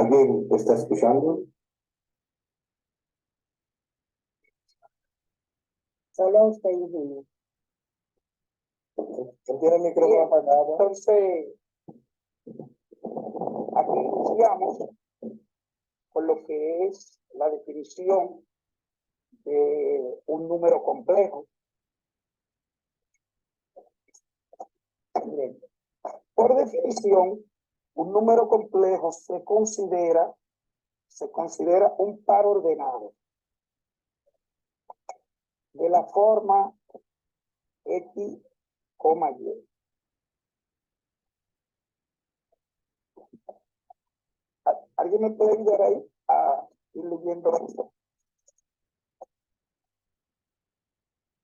¿Alguien está escuchando? Solo usted y Julio. ¿Quién tiene el micrófono apagado? Entonces, aquí iniciamos con lo que es la definición de un número complejo. Bien. Por definición, un número complejo se considera un par ordenado de la forma X, Y. ¿Alguien me puede ayudar ahí a ir leyendo esto?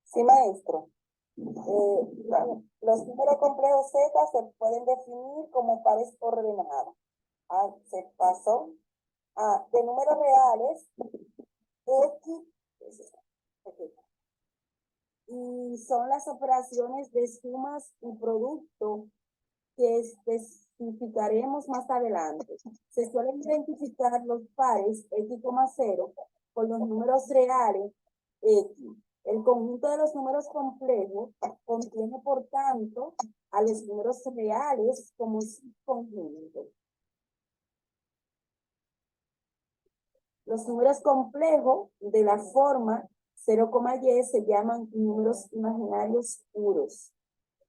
Sí, maestro. Los números complejos Z se pueden definir como pares ordenados. Se pasó. De números reales, X, y son las operaciones de sumas y producto que especificaremos más adelante. Se suelen identificar los pares X, 0 con los números reales X. El conjunto de los números complejos contiene, por tanto, a los números reales como conjunto. Los números complejos de la forma 0, y se llaman números imaginarios puros.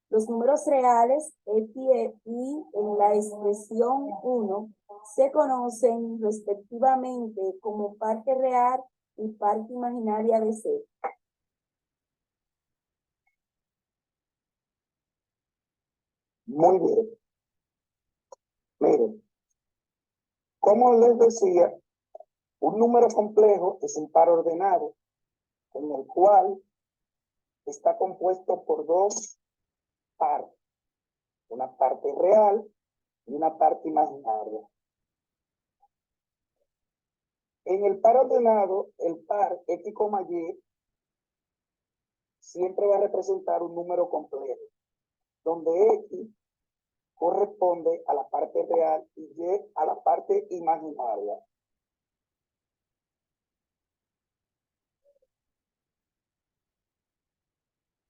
Los números reales X y Y en la expresión 1 se conocen respectivamente como parte real y parte imaginaria de C. Muy bien. Miren, como les decía, un número complejo es un par ordenado en el cual está compuesto por dos partes, una parte real y una parte imaginaria. En el par ordenado, el par X, Y siempre va a representar un número complejo, donde X corresponde a la parte real y Y a la parte imaginaria.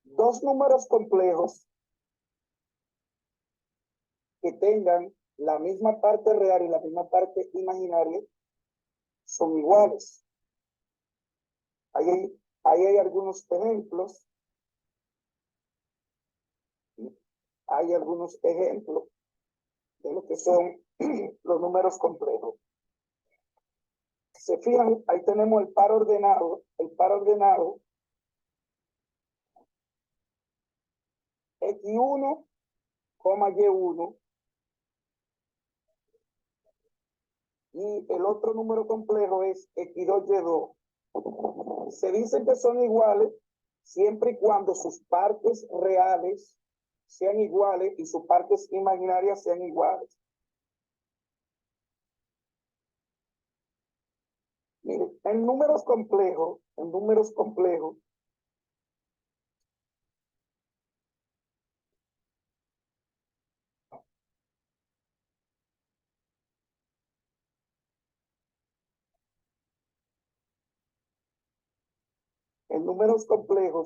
Dos números complejos que tengan la misma parte real y la misma parte imaginaria son iguales. Ahí hay algunos ejemplos. Hay algunos ejemplos de lo que son los números complejos. Se fijan, ahí tenemos el par ordenado. El par ordenado X1, Y1. Y el otro número complejo es X2, Y2. Se dice que son iguales siempre y cuando sus partes reales sean iguales y sus partes imaginarias sean iguales. Miren, en números complejos,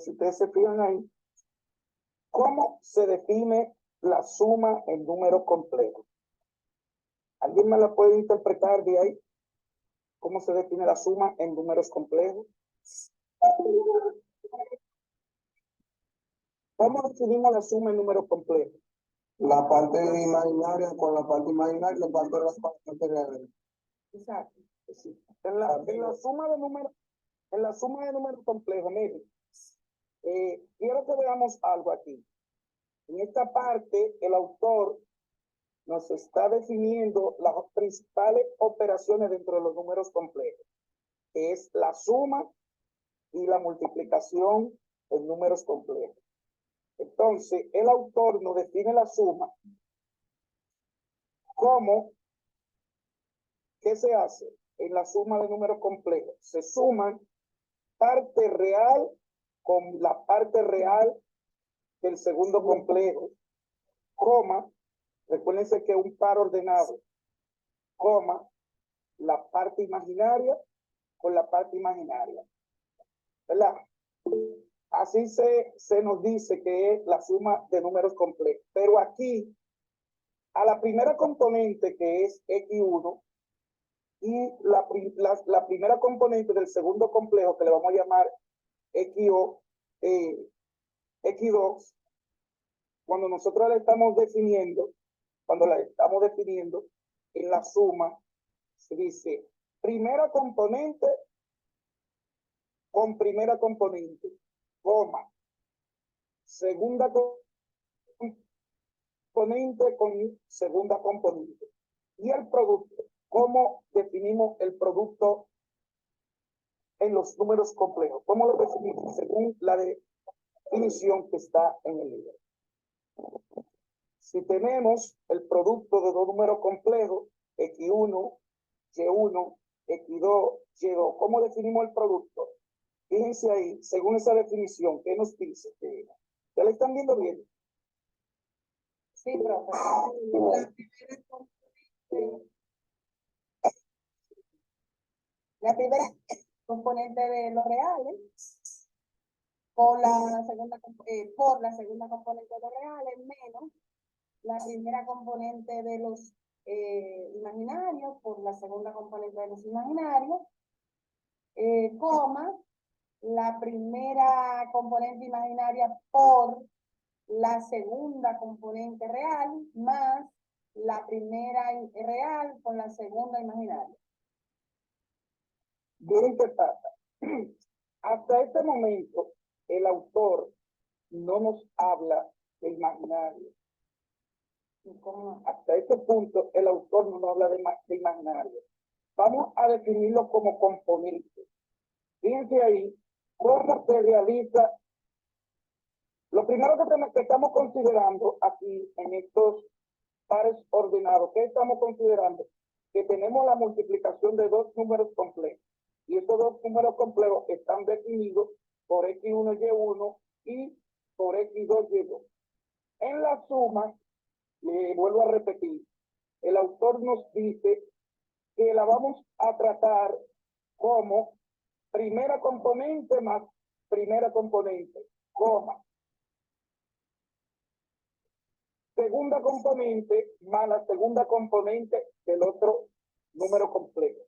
si ustedes se fijan ahí, ¿cómo se define la suma en números complejos? ¿Alguien me la puede interpretar de ahí? ¿Cómo se define la suma en números complejos? ¿Cómo definimos la suma en números complejos? La parte imaginaria con la parte imaginaria y la parte de las partes reales. Exacto. Sí. En la suma de números complejos, miren, quiero que veamos algo aquí. En esta parte, el autor nos está definiendo las principales operaciones dentro de los números complejos, que es la suma y la multiplicación en números complejos. Entonces, el autor nos define la suma como, ¿qué se hace? En la suma de números complejos se suman parte real con la parte real del segundo complejo, coma, recuérdense que es un par ordenado, coma, la parte imaginaria con la parte imaginaria, ¿verdad? Así se nos dice que es la suma de números complejos. Pero aquí, a la primera componente que es X1 y la primera componente del segundo complejo que le vamos a llamar XO, X2, cuando nosotros la estamos definiendo, en la suma, se dice primera componente con primera componente, coma, segunda componente con segunda componente. Y el producto, ¿cómo definimos el producto en los números complejos? ¿Cómo lo definimos? Según la definición que está en el libro. Si tenemos el producto de dos números complejos, X1, Y1, X2, Y2, ¿cómo definimos el producto? Fíjense ahí, según esa definición, ¿qué nos dice? ¿Ya le están viendo bien? Sí, profe. La primera componente de los reales por la segunda componente de los reales menos la primera componente de los imaginarios por la segunda componente de los imaginarios, coma, la primera componente imaginaria por la segunda componente real más la primera real con la segunda imaginaria. Miren qué pasa. Hasta este momento, el autor no nos habla de imaginario. Hasta este punto, el autor no nos habla de imaginario. Vamos a definirlo como componente. Fíjense ahí cómo se realiza. Lo primero que estamos considerando aquí en estos pares ordenados, ¿qué estamos considerando? Que tenemos la multiplicación de dos números complejos. Y esos dos números complejos están definidos por X1, Y1 y por X2, Y2. En la suma, le vuelvo a repetir, el autor nos dice que la vamos a tratar como primera componente más primera componente, coma. Segunda componente más la segunda componente del otro número complejo.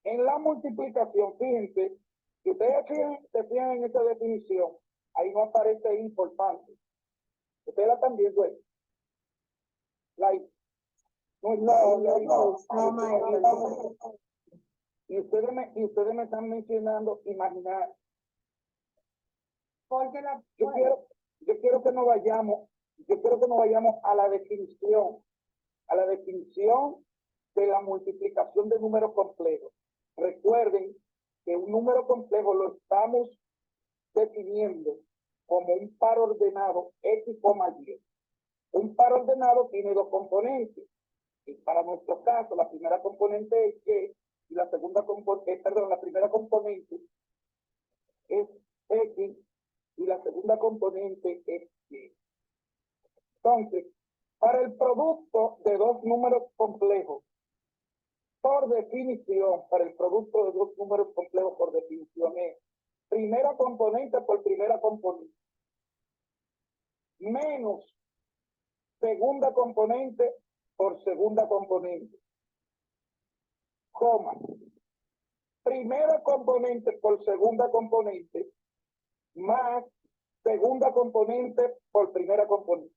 En la multiplicación, fíjense, si ustedes se fijan en esta definición, ahí no aparece importante. Ustedes la están viendo ahí. Y ustedes me están mencionando imaginar. Porque yo quiero que nos vayamos a la definición de la multiplicación de números complejos. Recuerden que un número complejo lo estamos definiendo como un par ordenado X, Y. Un par ordenado tiene dos componentes. Y para nuestro caso, la primera componente es Y y la primera componente es X y la segunda componente es Y. Entonces, para el producto de dos números complejos, por definición, es primera componente por primera componente, menos segunda componente por segunda componente, coma, primera componente por segunda componente, más segunda componente por primera componente.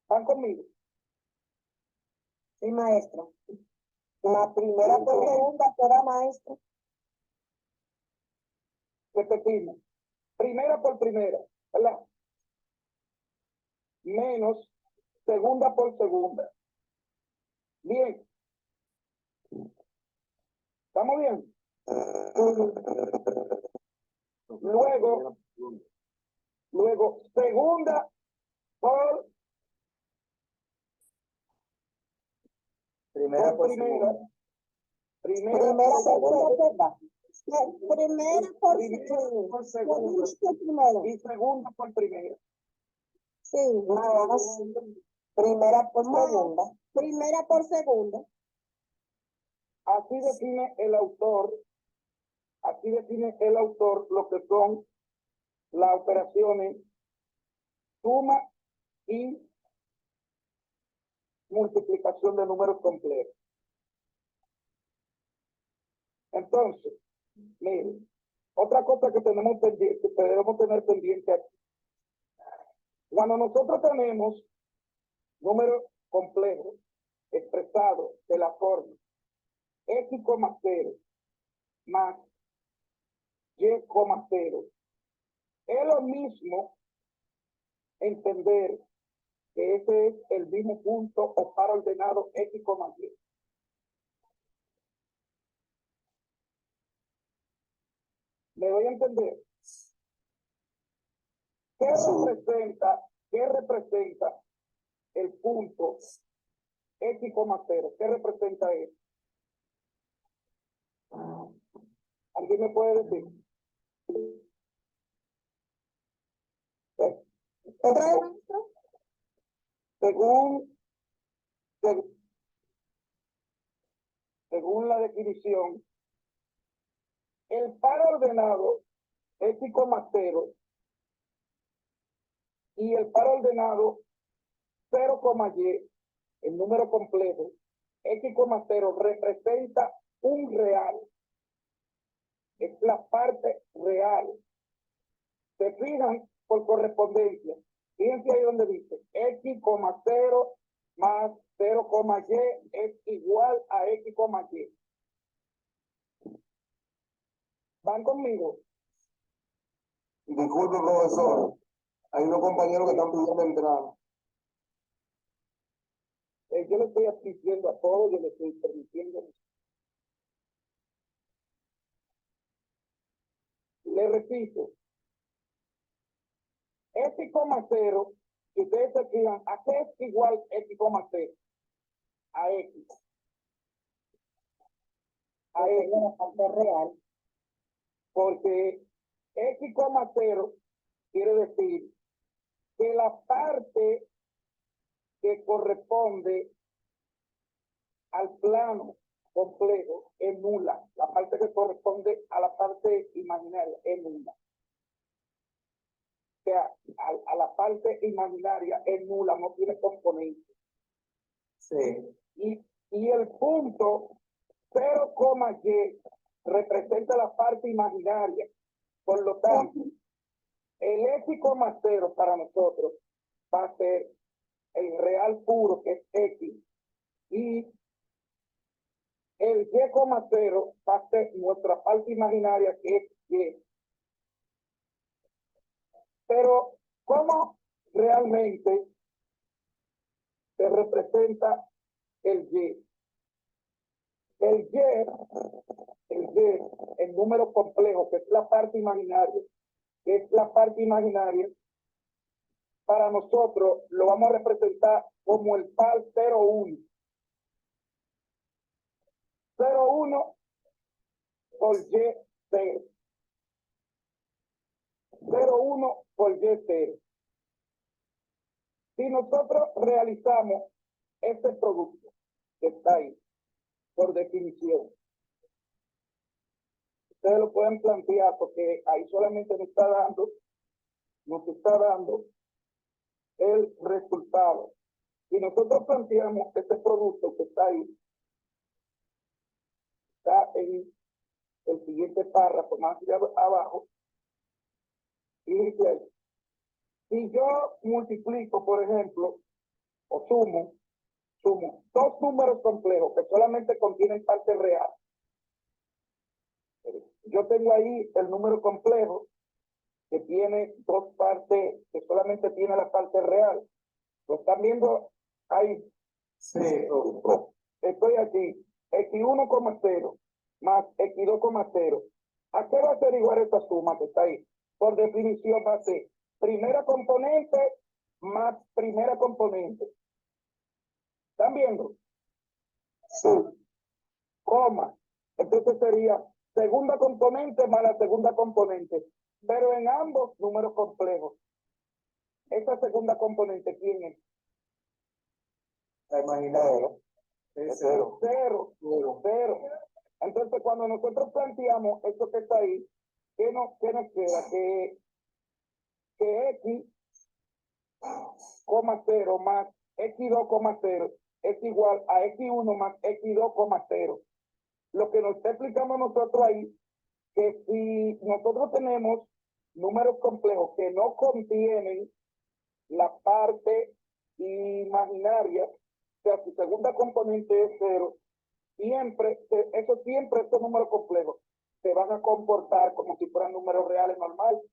¿Van conmigo? Sí, maestro. La primera por segunda será, maestro. Repetimos. Primera por primera, ¿verdad? Menos segunda por segunda. Bien. ¿Estamos bien? Luego, segunda por primera. Primera por segunda. Y segunda por primera. Sí, más primera por segunda. Primera por segunda. Así define el autor lo que son las operaciones suma y multiplicación de números complejos. Entonces, miren, otra cosa que tenemos pendiente, que debemos tener pendiente aquí. Cuando nosotros tenemos números complejos expresados de la forma x, 0 más y, 0, es lo mismo entender que ese es el mismo punto o par ordenado x, y. ¿Me doy a entender? ¿Qué representa el punto x, 0? ¿Qué representa eso? ¿Alguien me puede decir? ¿Otra vez, maestro? Según la definición, el par ordenado x, 0 y el par ordenado 0, y, el número complejo, x, 0 representa un real. Es la parte real. Se fijan por correspondencia. Fíjense ahí donde dice x, 0 más 0, y es igual a x, y. ¿Van conmigo? Disculpe, profesor. Hay unos compañeros que están pidiendo entrar. Yo le estoy asistiendo a todos, yo le estoy permitiendo. Le repito, x, 0, si ustedes se fijan, ¿a qué es igual x, 0? A x. A x. La parte real. Porque x, 0 quiere decir que la parte que corresponde al plano complejo es nula. La parte que corresponde a la parte imaginaria es nula. O sea, a la parte imaginaria es nula, no tiene componente. Sí. Y el punto 0, y representa la parte imaginaria. Por lo tanto, el x, 0 para nosotros va a ser el real puro, que es x, y el y, 0 va a ser nuestra parte imaginaria, que es y. Pero, ¿cómo realmente se representa el y? El número complejo, que es la parte imaginaria, para nosotros lo vamos a representar como el par 0,1. 0,1 por y 0. 0,1 por y 0. Si nosotros realizamos este producto que está ahí, por definición, ustedes lo pueden plantear porque ahí solamente nos está dando el resultado. Si nosotros planteamos este producto que está ahí, está en el siguiente párrafo más abajo, y dice ahí, si yo multiplico, por ejemplo, o sumo dos números complejos que solamente contienen parte real. Yo tengo ahí el número complejo que tiene dos partes, que solamente tiene la parte real. ¿Lo están viendo ahí? Sí. Estoy aquí, x1, 0 más x2, 0. ¿A qué va a ser igual esta suma que está ahí? Por definición va a ser primera componente más primera componente. ¿Están viendo? Sí. Coma. Entonces sería segunda componente más la segunda componente. Pero en ambos números complejos, esa segunda componente, ¿quién es? La imaginaria. Es cero. Cero. Entonces, cuando nosotros planteamos esto que está ahí, ¿qué nos queda? Que X, 0 más X2, 0 es igual a X1 más X2, 0. Lo que nos está explicando nosotros ahí, que si nosotros tenemos números complejos que no contienen la parte imaginaria, o sea, su segunda componente es 0, siempre estos números complejos se van a comportar como si fueran números reales normales.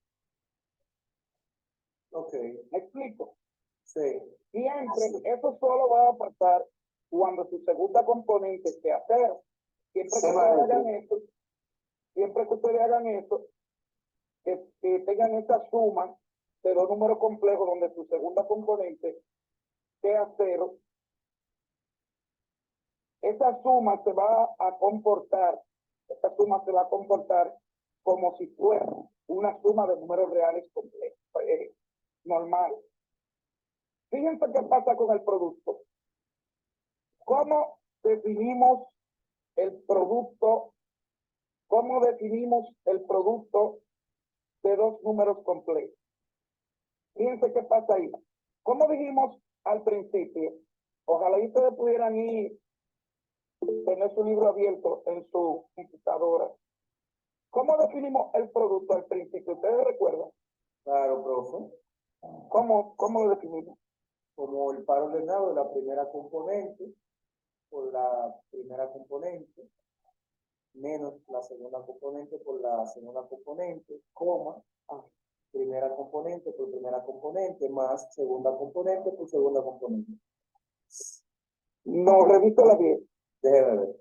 Ok. ¿Me explico? Sí. Siempre, eso solo va a pasar cuando su segunda componente sea 0. Siempre que ustedes hagan esto, que tengan esta suma de dos números complejos donde su segunda componente sea 0, esa suma se va a comportar como si fuera una suma de números reales complejos, normal. Fíjense qué pasa con el producto. ¿Cómo definimos el producto? ¿Cómo definimos el producto de dos números complejos? Fíjense qué pasa ahí. Como dijimos al principio, ojalá ustedes pudieran tener su libro abierto en su computadora. ¿Cómo definimos el producto al principio? ¿Ustedes recuerdan? Claro, profe. ¿Cómo lo definimos? Como el par ordenado de la primera componente por la primera componente menos la segunda componente por la segunda componente, coma, primera componente por primera componente más segunda componente por segunda componente. No, revísala bien. Déjeme ver.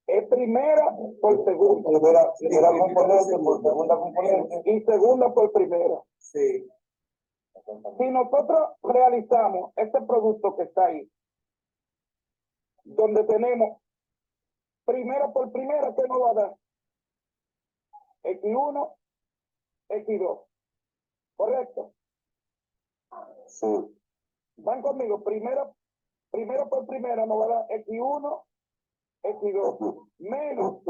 Es primera por segunda. Primera componente por segunda componente. Y segunda por primera. Sí. Si nosotros realizamos este producto que está ahí, donde tenemos primera por primera, ¿qué nos va a dar? X1, X2. ¿Correcto? Sí. Van conmigo. Primera por primera nos va a dar X1, X2. Menos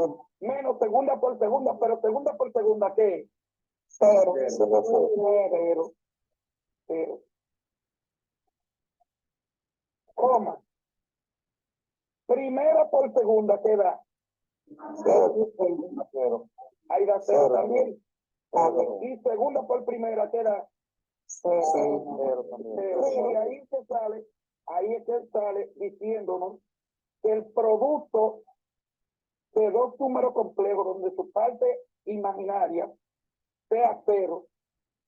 segunda por segunda, pero segunda por segunda, ¿qué? Cero. Coma. Primera por segunda, ¿qué da? Cero. Ahí da cero también. Y segunda por primera, ¿qué da? Cero también. Y ahí es que sale diciéndonos que el producto de dos números complejos donde su parte imaginaria sea 0,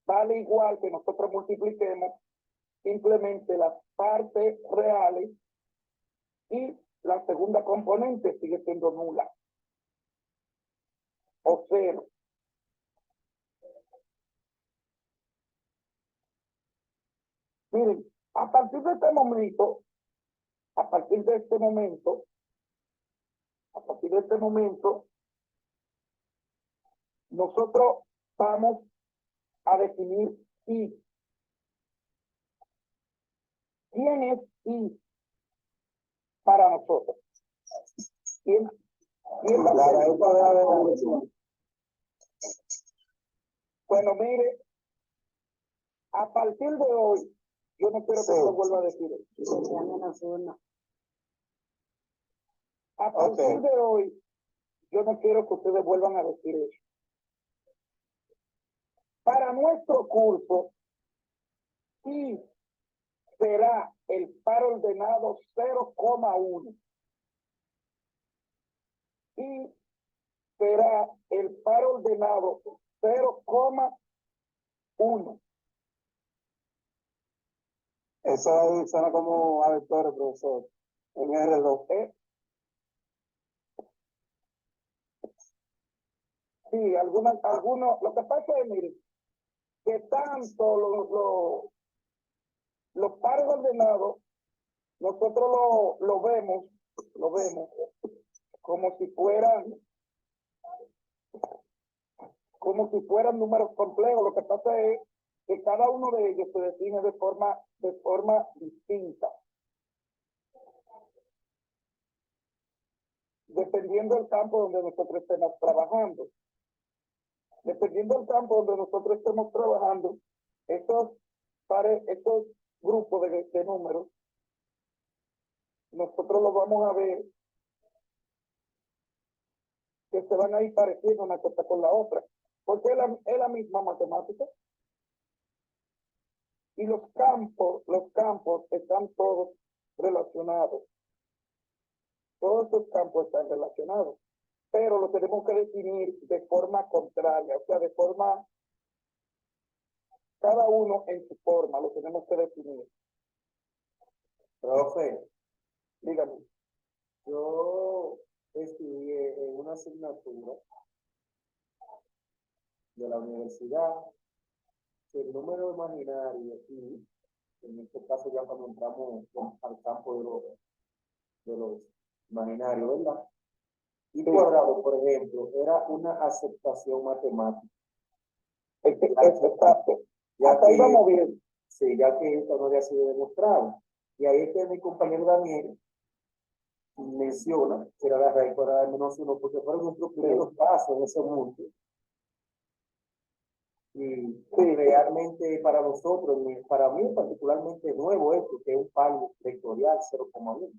vale igual que nosotros multipliquemos simplemente las partes reales y la segunda componente sigue siendo nula o 0. Miren, a partir de este momento, nosotros vamos a definir I. ¿Quién es I para nosotros? ¿Quién Bueno, mire, a partir de hoy, yo no quiero que se vuelva a decir eso. A partir de hoy, yo no quiero que ustedes vuelvan a decir eso. Para nuestro curso, I será el par ordenado 0,1. Y será el par ordenado 0,1. Eso ahí suena como a vectores, profesor. En R2. Sí, algunos. Lo que pasa es, mire, que tanto los pares ordenados, nosotros lo vemos como si fueran números complejos. Lo que pasa es que cada uno de ellos se define de forma distinta. dependiendo del campo donde nosotros estemos trabajando. Dependiendo del campo donde nosotros estemos trabajando, estos grupos de números, nosotros los vamos a ver que se van a ir pareciendo una cosa con la otra, porque es la misma matemática. Y los campos están todos relacionados. Todos estos campos están relacionados, pero lo tenemos que definir de forma contraria, o sea, de forma, cada uno en su forma, lo tenemos que definir. Profe, Dígame. yo estudié en una asignatura de la universidad que el número imaginario, y en este caso ya cuando entramos al campo de los imaginarios, ¿verdad? Y cuadrado, por ejemplo, era una aceptación matemática. Exacto. Ya Hasta ahí que, vamos bien. sí, ya que esto no había sido demostrado. Y ahí es que mi compañero Daniel menciona que era la raíz cuadrada de menos uno, porque fueron nuestros primeros pasos en ese mundo. Y realmente para nosotros, para mí particularmente nuevo esto, que es un par vectorial 0,1.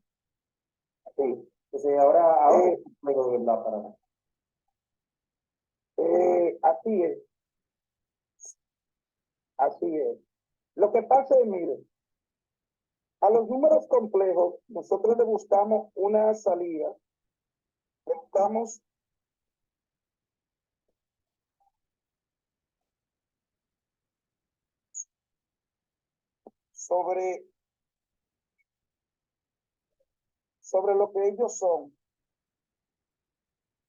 Sí. Entonces ahora es complejo de verdad para mí. Así es. Así es. Lo que pasa es, miren, a los números complejos nosotros le buscamos una salida. Le buscamos sobre lo que ellos son.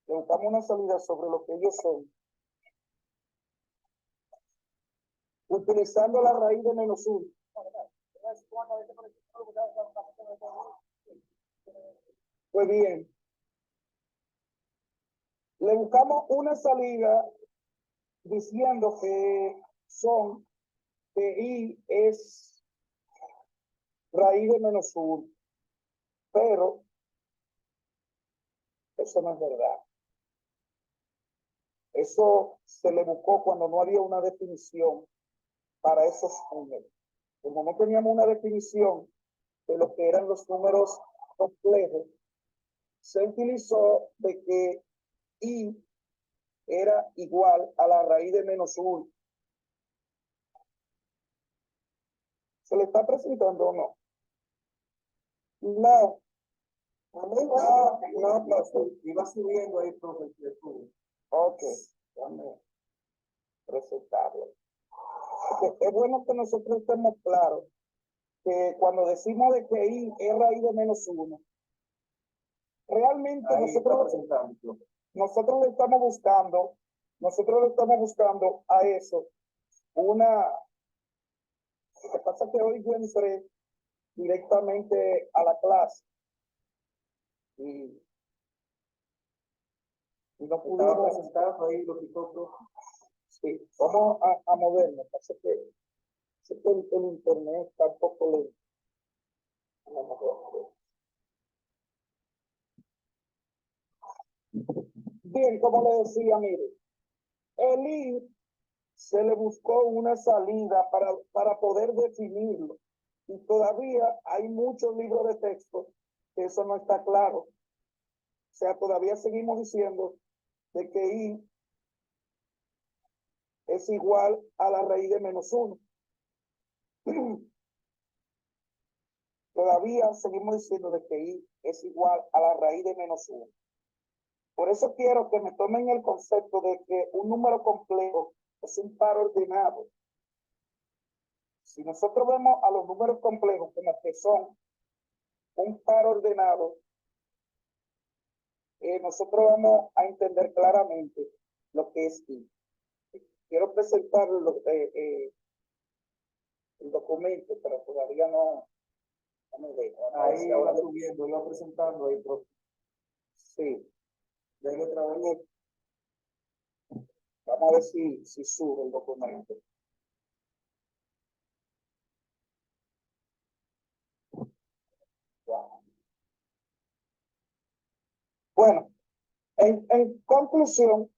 Le buscamos una salida sobre lo que ellos son, utilizando la raíz de menos uno. Pues bien, le buscamos una salida diciendo que I es raíz de menos uno, pero eso no es verdad. Eso se le buscó cuando no había una definición para esos números. Como no teníamos una definición de lo que eran los números complejos, se utilizó de que I era igual a la raíz de menos 1. ¿Se le está presentando o no? No. No, profe. Iba subiendo ahí, profe. Ok, déjame presentarlo. Es bueno que nosotros estemos claros que cuando decimos de que I es raíz de menos 1, realmente nosotros le estamos buscando a eso una. Lo que pasa es que hoy yo entré directamente a la clase y no pudimos presentar ahí lo que todos. Sí, vamos a movernos. Pasa que el internet está un poco lento. Bien, como le decía, mire, el I se le buscó una salida para poder definirlo. Y todavía hay muchos libros de texto que eso no está claro. O sea, todavía seguimos diciendo de que I es igual a la raíz de menos 1. Todavía seguimos diciendo de que I es igual a la raíz de menos 1. Por eso quiero que me tomen el concepto de que un número complejo es un par ordenado. Si nosotros vemos a los números complejos como que son un par ordenado, nosotros vamos a entender claramente lo que es I. Quiero presentar el documento, pero todavía no me dejo. Ahí ahora subiendo, iba presentando ahí, profe. Sí. Denle otra vez. Vamos a ver si sube el documento. Wow. Bueno, en conclusión,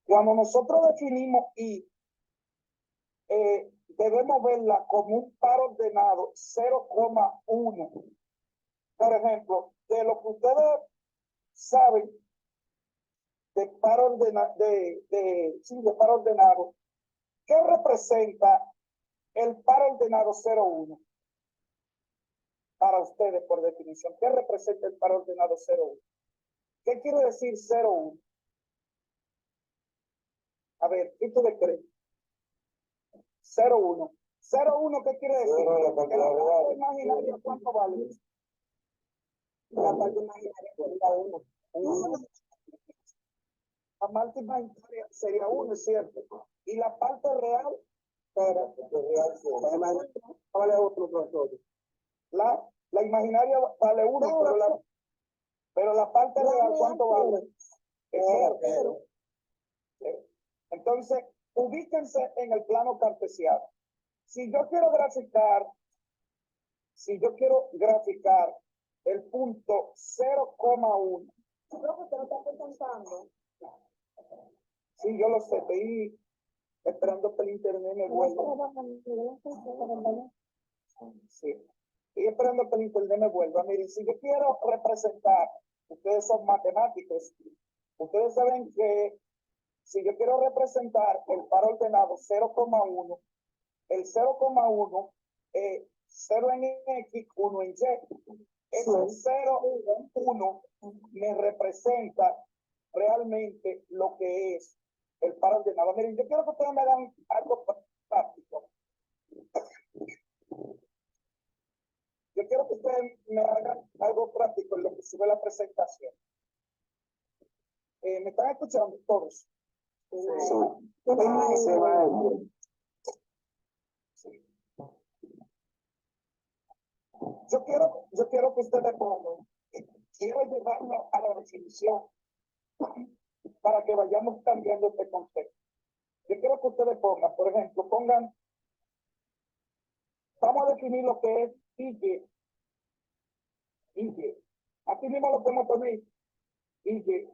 cuando nosotros definimos y debemos verla como un par ordenado 0,1. Por ejemplo, de lo que ustedes saben de par ordenado, de par ordenado, ¿qué representa el par ordenado 0,1? Para ustedes, por definición, ¿qué representa el par ordenado 0,1? ¿Qué quiere decir 0,1? A ver, ¿qué tú crees? 0,1. 0,1, ¿qué quiere decir? Que la parte imaginaria, ¿cuánto vale? La parte imaginaria sería 1. La parte imaginaria sería 1, es cierto. Y la parte real, vale otro profesor. La imaginaria vale 1, pero la parte real, ¿cuánto vale? Es 0. Entonces, ubíquense en el plano cartesiano. Si yo quiero graficar el punto 0,1. Creo que usted lo está pensando. Sí, yo lo sé, estoy esperando que el internet me vuelva. Sí, estoy esperando que el internet me vuelva. Miren, si yo quiero representar, ustedes son matemáticos, ustedes saben que si yo quiero representar el par ordenado 0,1, el 0,1 es 0 en X, 1 en Y. Ese 0,1 me representa realmente lo que es el par ordenado. Miren, yo quiero que ustedes me hagan algo práctico. Yo quiero que ustedes me hagan algo práctico en lo que sube la presentación. ¿Me están escuchando todos? Yo quiero que ustedes pongan, quiero llevarlo a la definición para que vayamos cambiando este concepto. Yo quiero que ustedes pongan, por ejemplo, vamos a definir lo que es Y. Aquí mismo lo podemos poner Y. ¿Qué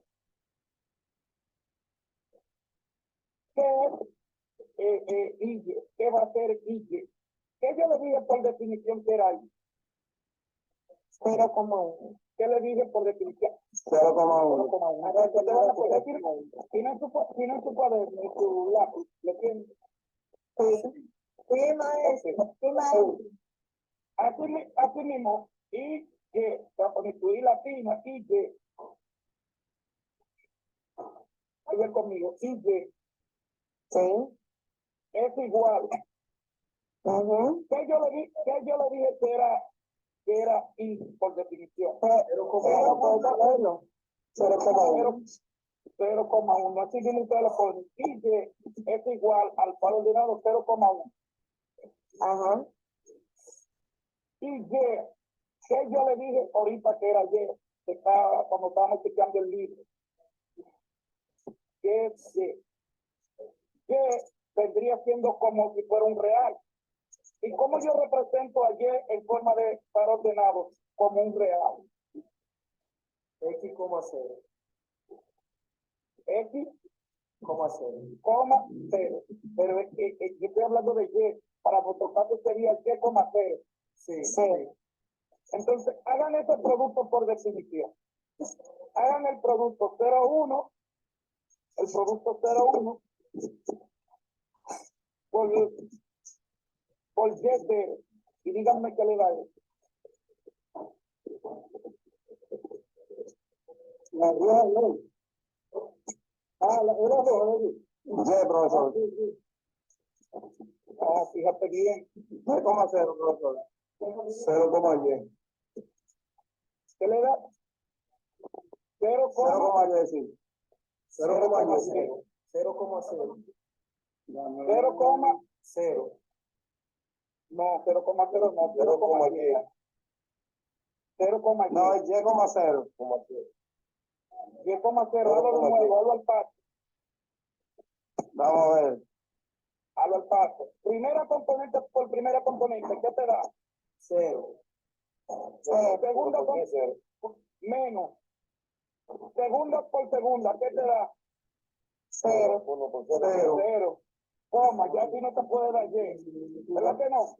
es Y? ¿Qué va a ser Y? ¿Qué yo le dije por definición que era Y? 0,1. ¿Qué le dije por definición? 0,1. A ver, te van a poder decir, si no en tu cuaderno, en tu lápiz, ¿lo tienes? Sí. Sí, maestro. Sí, maestro. Así mismo, Y, te va a poner tu I latina, Y. A ver conmigo, Y. Sí. Es igual. ¿Qué yo le dije que era I por definición? 0,1. 0,1. Así mismo ustedes lo ponen. Y es igual al par ordenado 0,1. Ajá. Y que yo le dije ahorita que era Y, cuando estábamos chequeando el libro. Que vendría siendo como si fuera un real. ¿Y cómo yo represento a Y en forma de par ordenado? Como un real. X, 0. X, 0. Pero yo estoy hablando de Y. Para vuestro caso sería Y, 0. Sí. Entonces, hagan este producto por definición. Hagan el producto 0,1. El producto 0,1 por Y0. Y díganme qué le da eso. La real, no. Era profesor. Fíjate bien. 0,0, profesor. 0,10. ¿Qué le da? 0,10. 0,0. 0,0. 0,0. No, 0,0 no. 0,10. 0,10. No, es Y,0. Y,0, hazlo de nuevo, hazlo al paso. Vamos a ver. Hazlo al paso. Primera componente por primera componente, ¿qué te da? 0. Segunda componente, menos. Segunda por segunda, ¿qué te da? Cero. Cero. Cero. Coma, ya aquí no te puede dar Y. ¿Verdad que no?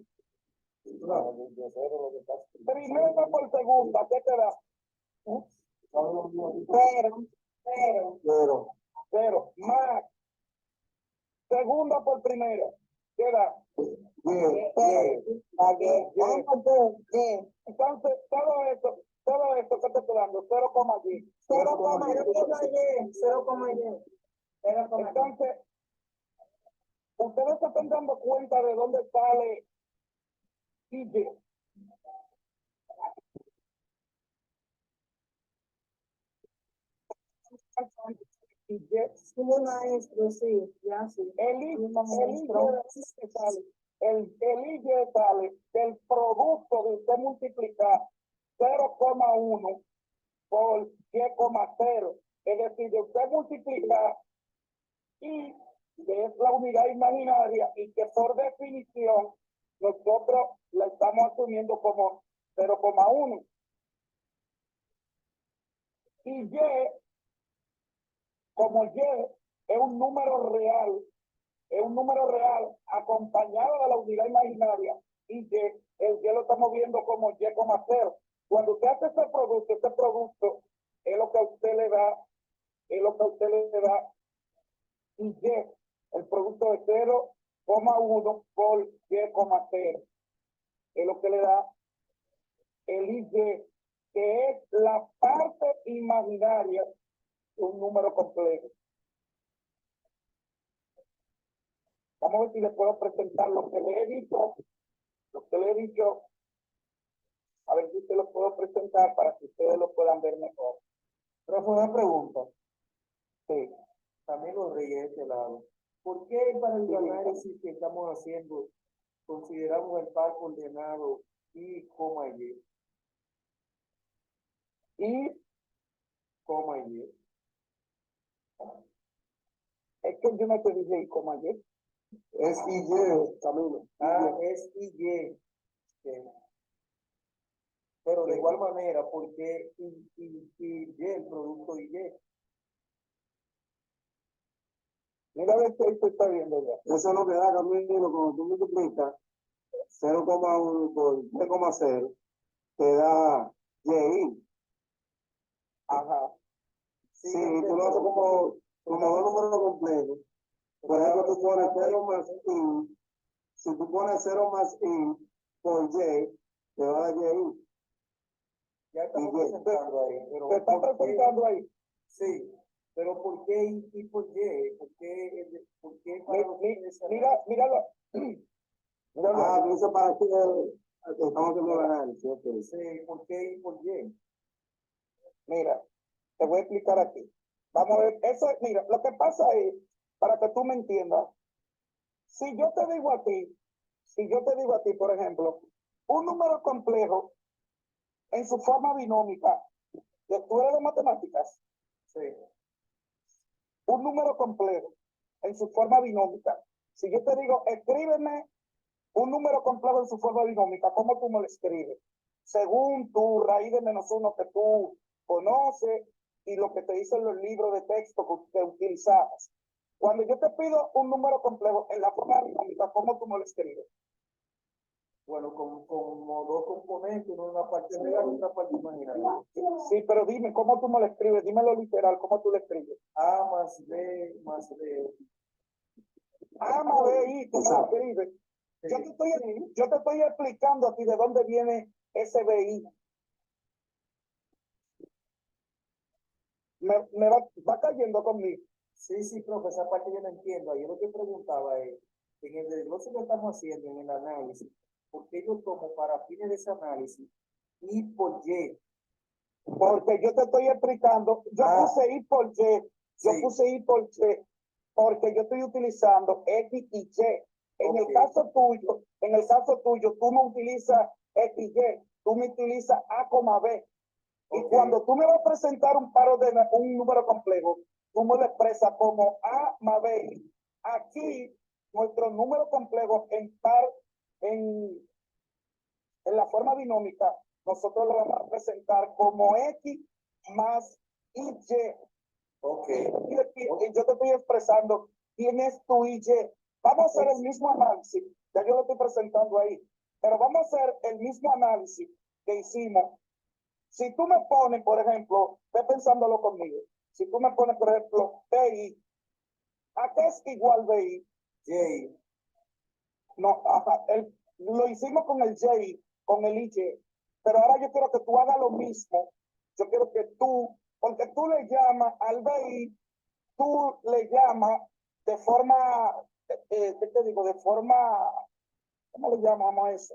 Primera por segunda, ¿qué te da? Cero. Cero. Cero. Cero. Más. Segunda por primera, ¿qué da? Entonces, todo esto que te estoy dando, 0,10. 0,10. Entonces, ustedes se están dando cuenta de dónde sale Y. Sí, maestro, sí, ya sí. El I sale del producto de usted multiplicar 0,1 por Y,0. Es decir, de usted multiplicar Y, que es la unidad imaginaria y que por definición nosotros la estamos asumiendo como 0,1. Y Y, como Y es un número real, acompañado de la unidad imaginaria, y que el Y lo estamos viendo como Y,0. Cuando usted hace ese producto es lo que a usted le da, y el producto de 0,1 por Y,0. Es lo que le da el Y, que es la parte imaginaria de un número complejo. Vamos a ver si les puedo presentar lo que le he dicho, a ver si se lo puedo presentar para que ustedes lo puedan ver mejor. Pero fue una pregunta. Sí. También los reyes de este lado. ¿Por qué para el análisis que estamos haciendo consideramos el par coordenado Y, coma Y? Y Coma Y. es que yo no te dije Y, coma Y. Es Y, Camilo. Ah, es Y. Sí. Pero de igual manera, ¿por qué Y, el producto Y? Mira a ver si ahí se está viendo ya. Eso es lo que da, Camilo, cuando tú multiplicas 0,1 por 3,0, te da Y. Ajá. Sí, tú lo haces como dos números complejos. Por ejemplo, tú pones 0 más I. Si tú pones 0 más I por Y, te va a dar Y. Ya estamos presentando ahí. ¿Te está presentando ahí? Sí, pero ¿por qué I por Y? ¿Por qué Míralo. Ah, eso para que estamos haciendo el análisis. Okay. Sí, ¿por qué I por Y? Mira, te voy a explicar aquí. Vamos a ver, eso, mira, lo que pasa es, para que tú me entiendas, si yo te digo a ti, por ejemplo, un número complejo en su forma binómica, ¿tú eres de matemáticas? Sí. Un número complejo en su forma binómica. Si yo te digo, escríbeme un número complejo en su forma binómica, ¿cómo tú me lo escribes? Según tu raíz de -1 que tú conoces y lo que te dicen los libros de texto que utilizabas. Cuando yo te pido un número complejo en la forma binómica, ¿cómo tú me lo escribes? Bueno, como dos componentes, una parte real y otra parte imaginaria. Sí, pero dime, ¿cómo tú me lo escribes? Dímelo literal, ¿cómo tú lo escribes? A más B más B. A más B, y tú me lo escribes. Yo te estoy explicando a ti de dónde viene ese BI. Me va cayendo conmigo. Sí, profe, esa parte yo no entiendo. Yo lo que preguntaba es, en el desglose que estamos haciendo, en el análisis, ¿por qué yo tomo para fines de ese análisis I por Y? Porque yo te estoy explicando, yo puse I por Y, porque yo estoy utilizando X y Y. En el caso tuyo, tú no utilizas X y Y, tú me utilizas A, B. Y cuando tú me vas a presentar un número complejo, tú me lo expresas como A más B. Aquí, nuestro número complejo en la forma binómica, nosotros lo vamos a presentar como X más Y, Y. Ok. Y yo te estoy expresando quién es tu Y. Vamos a hacer el mismo análisis. Ya yo lo estoy presentando ahí. Pero vamos a hacer el mismo análisis que hicimos. Si tú me pones, por ejemplo, ve pensándolo conmigo. Si tú me pones, por ejemplo, BI, ¿a qué es igual BI? J. No, lo hicimos con el J, con el IY. Pero ahora yo quiero que tú hagas lo mismo. Yo quiero que tú, porque tú le llamas al BI, tú le llamas de forma, ¿qué te digo? De forma, ¿cómo le llamamos a eso?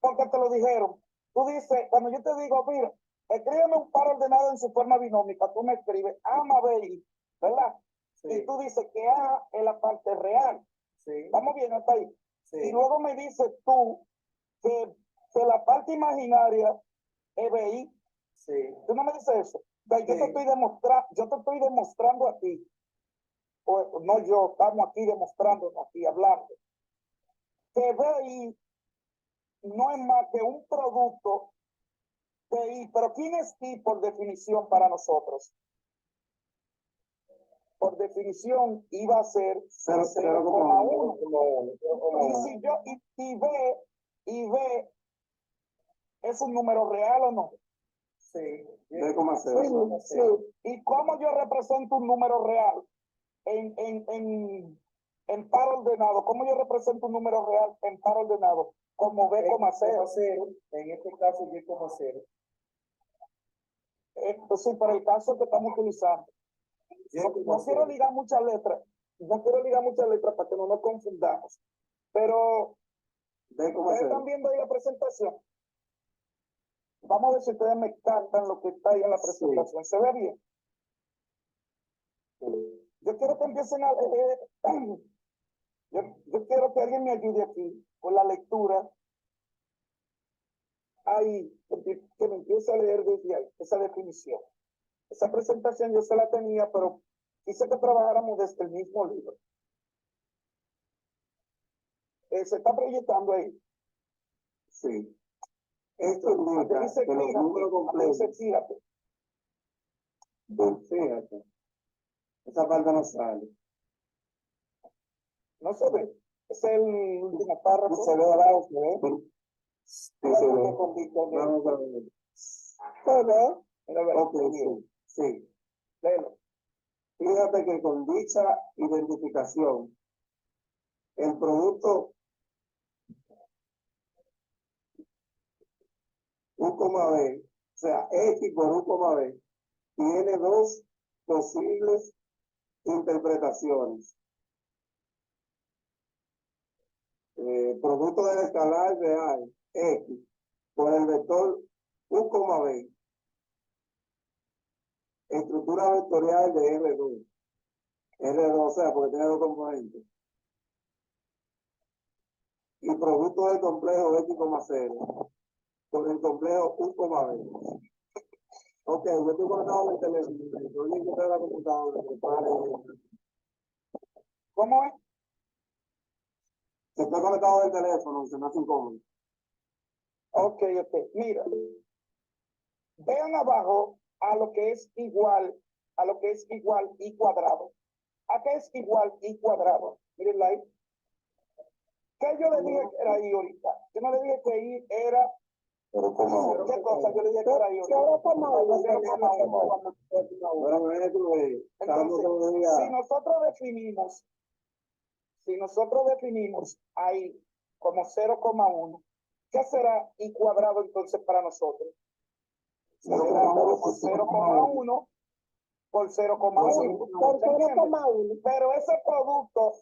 Porque te lo dijeron. Tú dices, cuando yo te digo, mira, escríbeme un par ordenado en su forma binómica, tú me escribes A más BI, ¿verdad? Sí. Y tú dices que A es la parte real. Sí. ¿Estamos bien hasta ahí? Sí. Y luego me dices tú que la parte imaginaria es BI. Sí. Tú no me dices eso. Yo te estoy demostrando a ti, o no yo, estamos aquí demostrando, aquí hablando, que BI no es más que un producto de I. Pero ¿quién es I por definición para nosotros? Por definición iba a ser 0,1. Y si yo, y B es un número real o no? Sí. Sí. ¿Y cómo yo represento un número real en par ordenado? ¿Cómo yo represento un número real en par ordenado? Como B,0. En este caso, Y,0. Sí, para el caso que estamos utilizando. No quiero ligar muchas letras. No quiero ligar muchas letras para que no nos confundamos. Pero ustedes están viendo ahí la presentación. Vamos a ver si ustedes me captan lo que está ahí en la presentación. ¿Se ve bien? Yo quiero que empiecen a yo quiero que alguien me ayude aquí con la lectura. Ahí, que me empiece a leer desde ahí, esa definición. Esa presentación yo se la tenía, pero quise que trabajáramos desde el mismo libro. Se está proyectando ahí. Sí. Esto indica dice, que los números complejos. Fíjate. Fíjate. Esa parte no sale. No se ve. Es el último párrafo. Se ve abajo, se ve. Sí, se ve. Vamos a ver. ¿Se ve? Mira, ve. Ok, sí. Sí. Léelo. Fíjate que con dicha identificación, el producto U,B, o sea, X por U,B, tiene dos posibles interpretaciones. Producto del escalar real X por el vector U,B, estructura vectorial de R2. R2, o sea, porque tiene dos componentes. Y producto del complejo X,0 con el complejo U,B. Ok, yo estoy conectado al teléfono. Yo voy a encontrar la computadora. ¿Cómo es? Se está conectado al teléfono, se me hace incómodo. Ok. Mira. Vean abajo a lo que es igual y cuadrado. ¿A qué es igual y cuadrado? Miren ahí. ¿Qué yo le dije que era I ahorita? Yo no le dije que I era. Pero como. ¿Qué cosa yo le dije que era I ahorita? 0,1. Entonces, si nosotros definimos ahí como 0,1, ¿qué será I cuadrado entonces para nosotros? 0,1 por 0,1. Pero ese producto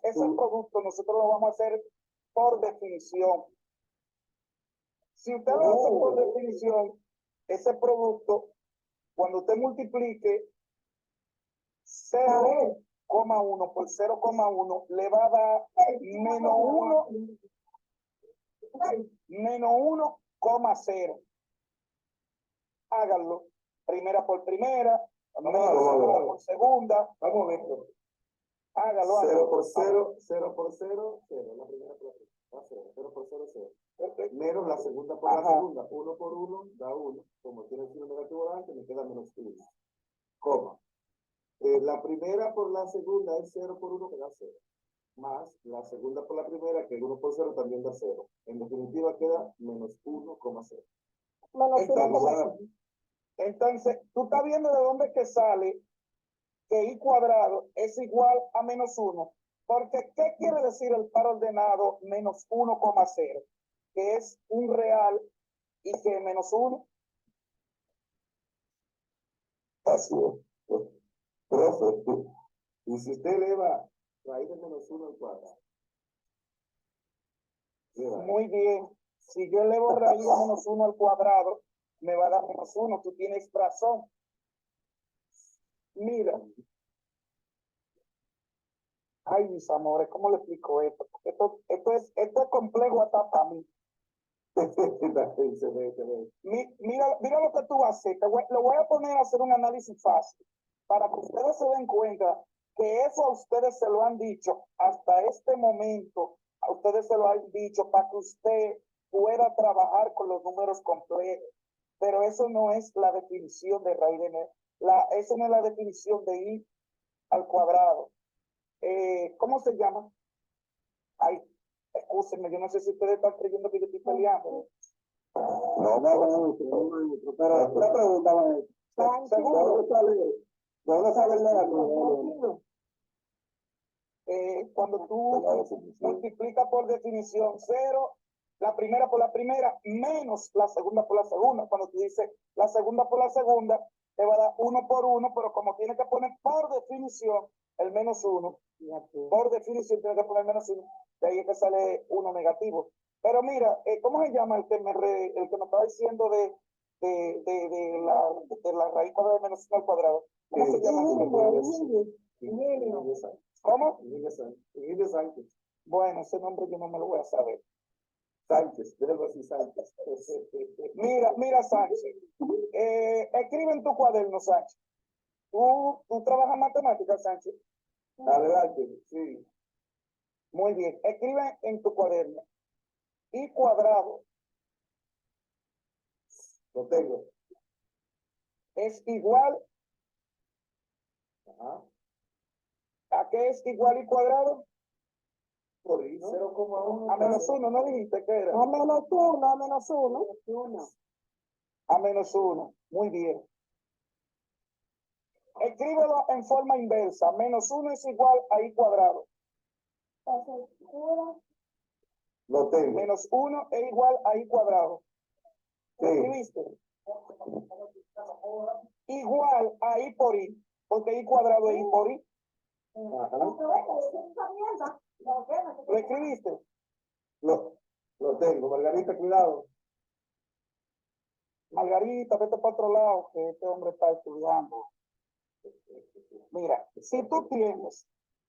nosotros lo vamos a hacer por definición. Si usted lo hace por definición, ese producto, cuando usted multiplique 0,1 por 0,1, le va a dar menos 1,0. Háganlo, primera por primera, segunda por segunda. Vamos a verlo. Hágalo. 0 por 0, 0 por 0, 0. La primera por 0, 0 por 0, 0. Menos la segunda por la segunda. 1 por 1 da 1. Como tiene el signo negativo delante, me queda menos 1. coma. La primera por la segunda es 0 por 1 que da 0. Más la segunda por la primera, que el 1 por 0 también da 0. En definitiva queda menos 1,0. Menos Entonces, entonces, tú estás viendo de dónde que sale que i cuadrado es igual a menos 1. Porque, ¿qué quiere decir el par ordenado menos 1,0? Que es un real y que menos 1. Así es. Profe, y si usted eleva raíz de menos 1 al cuadrado. Muy bien. Si yo elevo raíz de menos 1 al cuadrado, me va a dar menos 1. Tú tienes razón. Mira. Ay, mis amores, ¿cómo le explico esto? Esto es complejo hasta para mí. Mira lo que tú haces. Lo voy a poner a hacer un análisis fácil para que ustedes se den cuenta que eso a ustedes se lo han dicho hasta este momento. A ustedes se lo han dicho para que usted pueda trabajar con los números complejos. Pero eso no es la definición de raíz de eso no es la definición de i al cuadrado. ¿Cómo se llama? Ay, escúchenme, yo no sé si ustedes están creyendo que yo estoy peleando. No, pero una pregunta, ¿seguro? ¿De dónde sale el negativo? Cuando tú multiplicas por definición 0, la primera por la primera, menos la segunda por la segunda. Cuando tú dices la segunda por la segunda, te va a dar 1 por 1, pero como tienes que poner por definición el menos 1, por definición tienes que poner menos 1, de ahí es que sale 1 negativo. Pero mira, ¿cómo se llama el que me estaba diciendo de la raíz cuadrada de menos 1 al cuadrado? ¿Cómo se llama? ¿Cómo? Sánchez. Bueno, ese nombre yo no me lo voy a saber. Sánchez, debo decir Sánchez. Mira, Sánchez. Escribe en tu cuaderno, Sánchez. ¿Tú trabajas matemáticas, Sánchez? Adelante, sí. Muy bien. Escribe en tu cuaderno. I cuadrado. Lo tengo. Es igual. Ajá. ¿A qué es igual i cuadrado? Por i, 0,1. A menos 1, ¿no dijiste que era? A menos 1, a menos 1. A menos 1. Muy bien. Escríbelo en forma inversa. Menos 1 es igual a i cuadrado. Lo tengo. Menos 1 es igual a i cuadrado. ¿Lo escribiste? Igual a i por i. Porque i cuadrado es i por i. Ajá. ¿Lo escribiste? Lo tengo. Margarita, cuidado. Margarita, vete para otro lado, que este hombre está estudiando. Mira, si tú tienes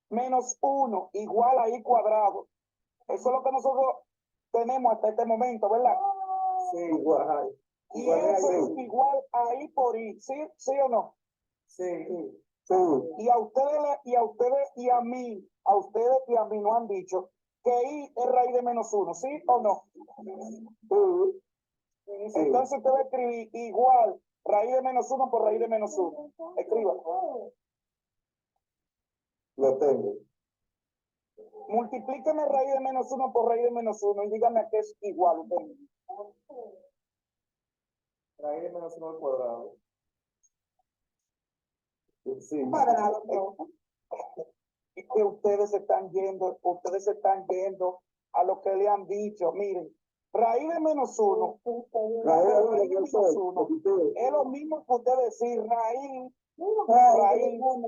menos 1 igual a i cuadrado, eso es lo que nosotros tenemos hasta este momento, ¿verdad? Sí, igual. Y eso es igual a i por i, ¿sí o no? Sí. Sí. Y a ustedes y a mí no han dicho que i es raíz de menos 1, ¿sí o no? Sí. Entonces usted va a escribir igual raíz de menos 1 por raíz de menos 1. Escriba. Lo tengo. Multiplíqueme raíz de menos 1 por raíz de menos 1 y dígame a qué es igual. Raíz de menos 1 al cuadrado. Sí. Cuadrado, y que ustedes se están yendo a lo que le han dicho. Miren, raíz de menos 1, raíz de menos 1 es lo mismo que usted decir raíz,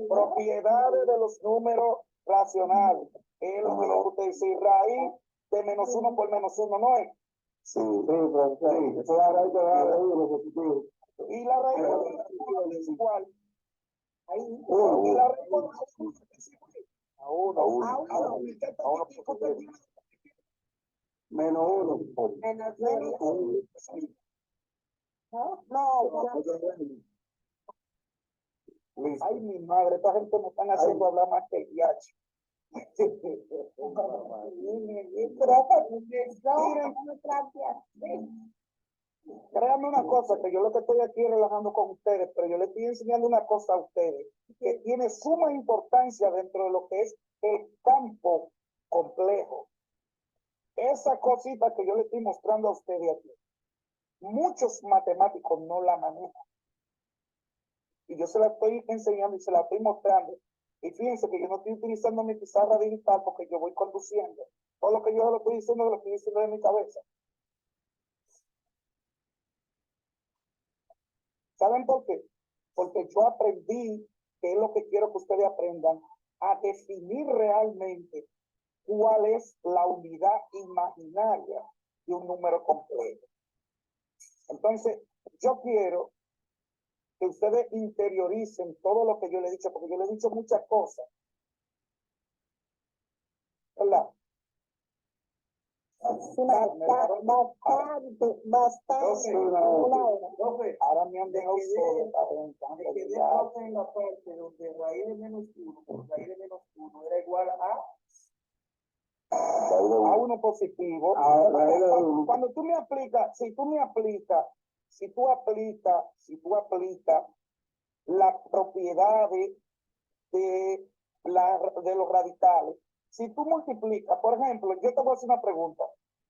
propiedades de los números racionales. Es lo mismo que usted decir raíz de menos 1 por menos 1, ¿no es? Sí, eso es la raíz de la raíz. Y la raíz de la es igual. Y la raíz a uno. Menos 1. Menos 1. No. Ay, mi madre, esta gente me están haciendo hablar más que el yache. Créanme una cosa, que yo lo que estoy aquí es relajando con ustedes, pero yo les estoy enseñando una cosa a ustedes que tiene suma importancia dentro de lo que es el campo complejo. Esa cosita que yo le estoy mostrando a ustedes aquí, muchos matemáticos no la manejan. Y yo se la estoy enseñando y se la estoy mostrando. Y fíjense que yo no estoy utilizando mi pizarra digital porque yo voy conduciendo. Todo lo que yo lo estoy diciendo, lo estoy diciendo de mi cabeza. ¿Saben por qué? Porque yo aprendí, que es lo que quiero que ustedes aprendan, a definir realmente cuál es la unidad imaginaria de un número complejo. Entonces, yo quiero que ustedes interioricen todo lo que yo le he dicho, porque yo le he dicho muchas cosas. ¿Verdad? Bastante. Ahora me han dejado solo. Me quedé en la parte donde raíz de menos 1 por raíz de menos 1 era igual a uno positivo. Cuando tú me aplicas, si tú aplicas las propiedades de los radicales, si tú multiplicas, por ejemplo, yo te voy a hacer una pregunta.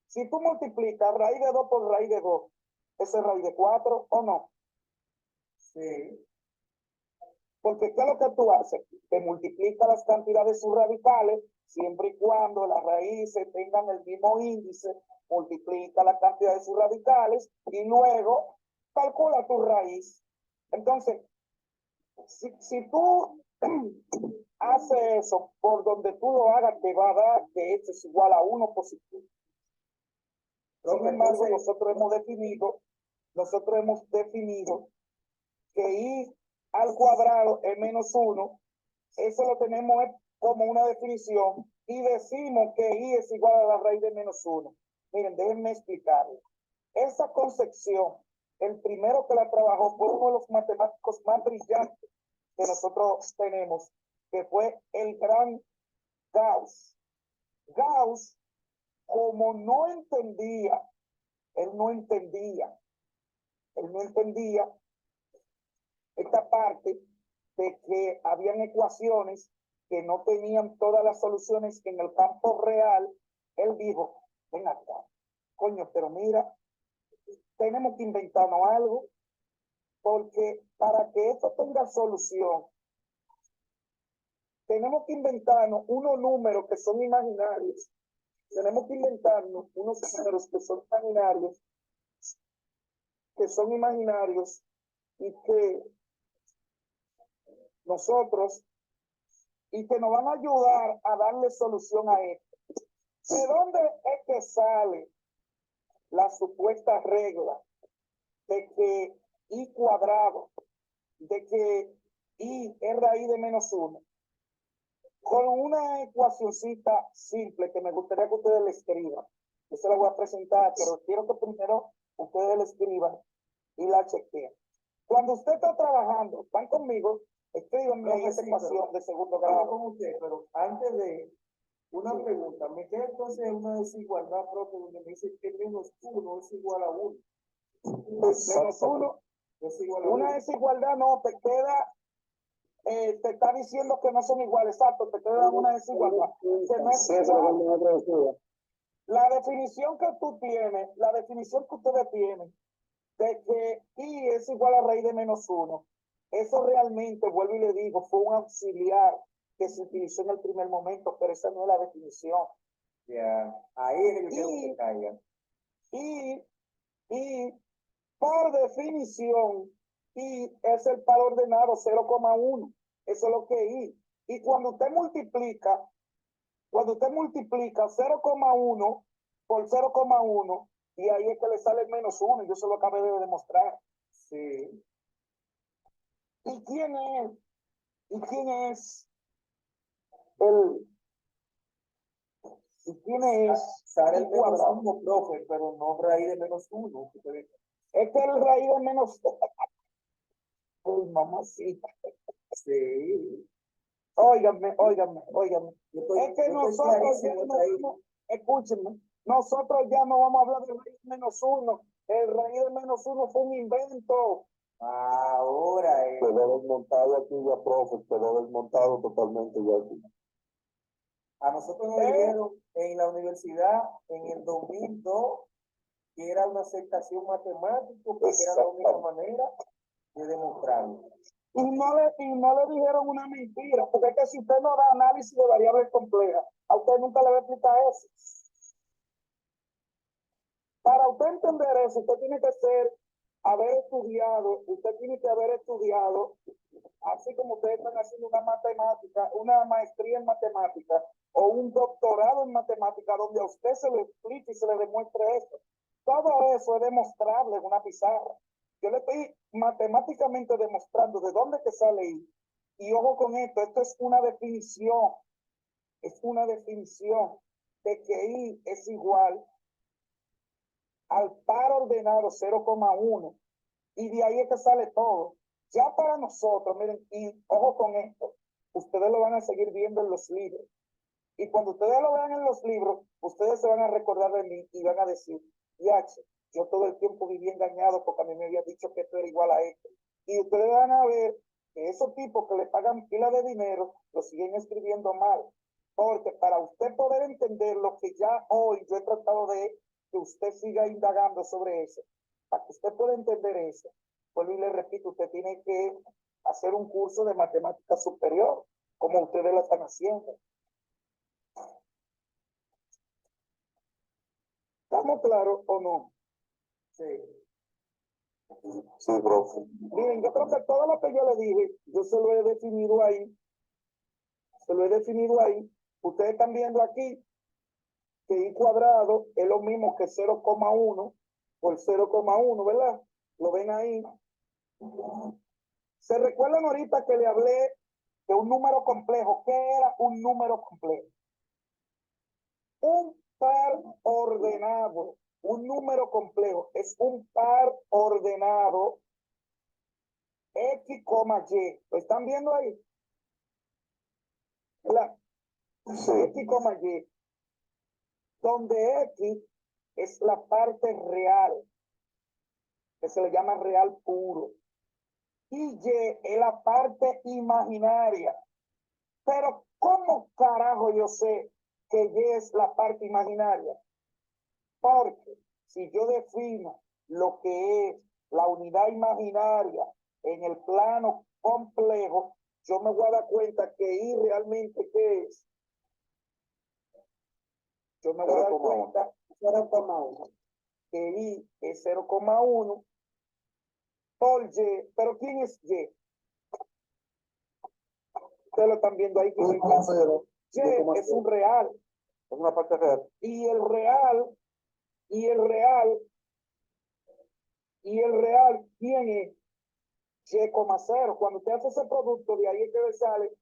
Si tú multiplicas raíz de 2 por raíz de 2, ¿eso es raíz de 4 o no? Sí. Porque ¿qué es lo que tú haces? Te multiplica las cantidades subradicales, siempre y cuando las raíces tengan el mismo índice, multiplica la cantidad de subradicales y luego calcula tu raíz. Entonces, si tú haces eso, por donde tú lo hagas, te va a dar que esto es igual a 1 positivo. Sin embargo, nosotros hemos definido que i al cuadrado es menos 1. Eso lo tenemos como una definición y decimos que i es igual a la raíz de menos 1. Miren, déjenme explicarles. Esa concepción, el primero que la trabajó fue uno de los matemáticos más brillantes que nosotros tenemos, que fue el gran Gauss. Gauss, como él no entendía esta parte de que habían ecuaciones que no tenían todas las soluciones en el campo real. Él dijo, ven acá, coño, pero mira, tenemos que inventarnos algo, porque para que esto tenga solución, tenemos que inventarnos unos números que son imaginarios. Tenemos que inventarnos unos números que son imaginarios y que nosotros, y que nos van a ayudar a darle solución a esto. ¿De dónde es que sale la supuesta regla de que i cuadrado, de que i es raíz de menos 1? Con una ecuacióncita simple que me gustaría que ustedes le escriban. Yo se la voy a presentar, pero quiero que primero ustedes le escriban y la chequeen. Cuando usted está trabajando, van conmigo, escríbanme ahí esa ecuación de segundo grado. Con usted, pero antes de una pregunta, me queda entonces una desigualdad propia donde me dice que menos 1 es igual a 1. Menos 1 es igual a 1. Una desigualdad no, te queda, te está diciendo que no son iguales, exacto, te queda una desigualdad. Que no es igual. La definición que tú tienes, la definición que ustedes tienen de que i es igual a raíz de menos 1, eso realmente, vuelvo y le digo, fue un auxiliar que se utilizó en el primer momento, pero esa no es la definición. Ya, ahí es el que caiga. Y por definición, i es el par ordenado 0,1. Eso es lo que i. Y cuando usted multiplica 0,1 por 0,1, y ahí es que le sale el menos 1, y yo se lo acabé de demostrar. Sí. ¿Y quién es el sale el menos 1, profe, pero no raíz de menos 1? Es que el raíz de menos 1. Uy, mamacita. Sí. Óigame. Es que nosotros, escúchenme, Nosotros ya no vamos a hablar de raíz menos uno. El raíz de menos uno fue un invento. Ahora es. Quedó desmontado aquí ya, profe, quedó desmontado totalmente ya aquí. A nosotros nos dijeron en la universidad en el 2002 que era una aceptación matemática, porque era la única manera de demostrarlo. Y no le dijeron una mentira, porque es que si usted no da análisis de variables complejas, a usted nunca le va a explicar eso. Para usted entender eso, usted tiene que haber estudiado, así como ustedes están haciendo una matemática, una maestría en matemática o un doctorado en matemática, donde a usted se le explique y se le demuestre esto. Todo eso es demostrable en una pizarra. Yo le estoy matemáticamente demostrando de dónde que sale I. Y ojo con esto es una definición. Es una definición de que I es igual al par ordenado 0,1. Y de ahí es que sale todo. Ya para nosotros, miren, y ojo con esto, ustedes lo van a seguir viendo en los libros. Y cuando ustedes lo vean en los libros, ustedes se van a recordar de mí y van a decir, Yache, yo todo el tiempo viví engañado porque a mí me había dicho que esto era igual a esto. Y ustedes van a ver que esos tipos que le pagan pila de dinero lo siguen escribiendo mal. Porque para usted poder entender lo que ya hoy yo he tratado de que usted siga indagando sobre eso, para que usted pueda entender eso, pues y le repito, usted tiene que hacer un curso de matemática superior, como ustedes lo están haciendo. ¿Estamos claros o no? Sí. Sí, profe. Miren, yo creo que todo lo que yo le dije, yo se lo he definido ahí. Ustedes están viendo aquí que I cuadrado es lo mismo que 0,1 por 0,1, ¿verdad? Lo ven ahí. ¿Se recuerdan ahorita que le hablé de un número complejo? ¿Qué era un número complejo? Un par ordenado. Un número complejo es un par ordenado X, Y. ¿Lo están viendo ahí? ¿Verdad? Sí. X, Y. Donde X es la parte real, que se le llama real puro. Y Y es la parte imaginaria. Pero ¿cómo carajo yo sé que Y es la parte imaginaria? Porque si yo defino lo que es la unidad imaginaria en el plano complejo, yo me voy a dar cuenta que I realmente ¿qué es? Yo me voy a dar cuenta 0,1. Que I es 0,1 por Y. ¿Pero quién es Y? Ustedes lo están viendo ahí. Y es un real. Es una parte real. Y el real, ¿quién es? Y,0. Cuando usted hace ese producto, de ahí es que le sale,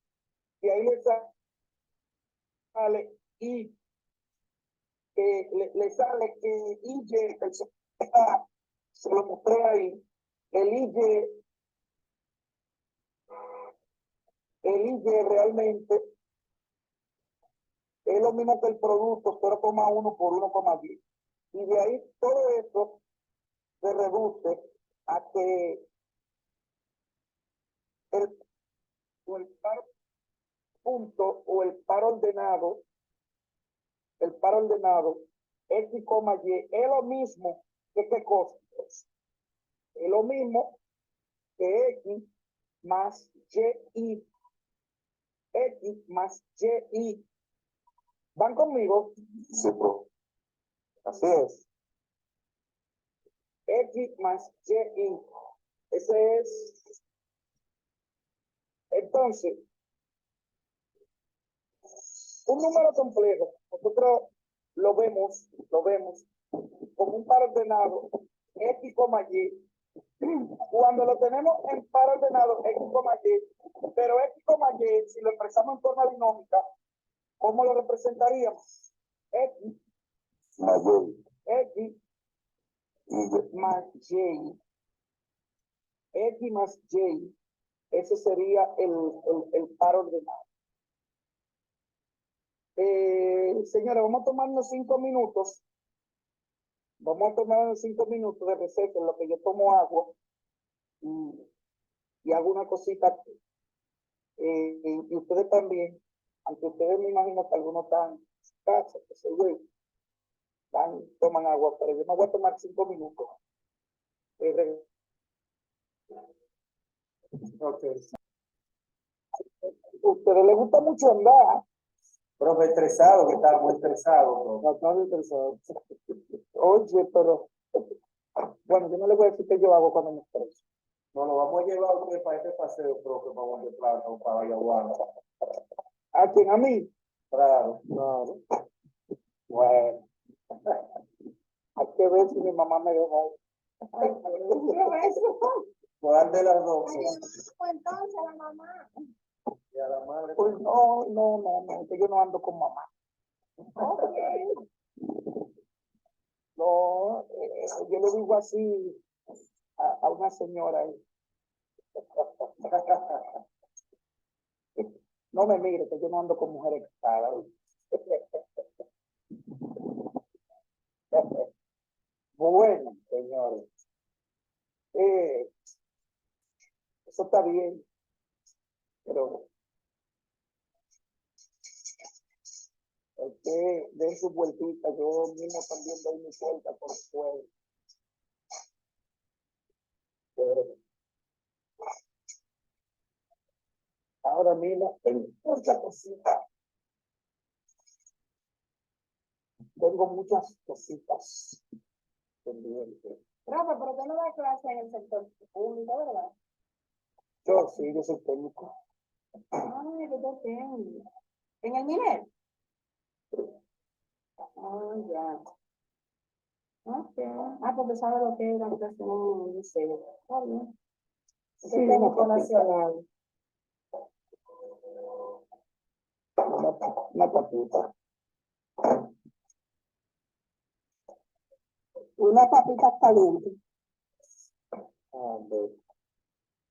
y le sale que Y, se lo mostré ahí, el Y realmente es lo mismo que el producto 0,1 por 1,10. Y de ahí todo esto se reduce a que el par punto o el par ordenado, X, Y, es lo mismo que ¿qué cosa? Es lo mismo que X más Y. X más Y. ¿Van conmigo? Sí, profe. Así es. X más Y. Ese es. Entonces, un número complejo, nosotros lo vemos como un par ordenado X, Y. Cuando lo tenemos en par ordenado X, Y, pero X, Y, si lo expresamos en forma binómica, ¿cómo lo representaríamos? X Más Y. X más Y. X más Y. Ese sería el par ordenado. Señora, vamos a tomarnos 5 minutos Vamos a tomar 5 minutos de receso en lo que yo tomo agua y hago una cosita. Y ustedes también, aunque ustedes me imagino que algunos están en su casa, que se yo, toman agua, pero yo me voy a tomar 5 minutos. Ok. Ustedes les gusta mucho andar. Profe, estresado, que estaba muy estresado, profe. No, están interesados. Oye, pero bueno, yo no les voy a decir qué yo hago cuando me estreso. No lo vamos a llevar a usted para este paseo, profe, para Monte Plata o para Ayahuasca. ¿A quién? ¿A mí? Claro. Claro. Bueno. Hay que ver si mi mamá me deja ir. ¿Cuál de las dos? Entonces la mamá. Y a la madre. Pues no, que yo no ando con mamá. No, yo le digo así a una señora ahí. No me mire, que yo no ando con mujeres casadas. Bueno, señores, eso está bien, pero den su vueltita, yo mismo también doy mi vuelta por fuera. Ahora mismo, tengo muchas cositas. Tengo muchas cositas pendientes. Profe, pero usted no da clase en el sector público, ¿verdad? Yo sí, yo soy técnico. Ay, yo tengo. ¿En el MINER? Ah, ya. Ok. Ah, porque sabe lo que es la educación en un liceo. Está bien. Sí, Yo técnico nacional. Una papita. Una papita caliente. A ver,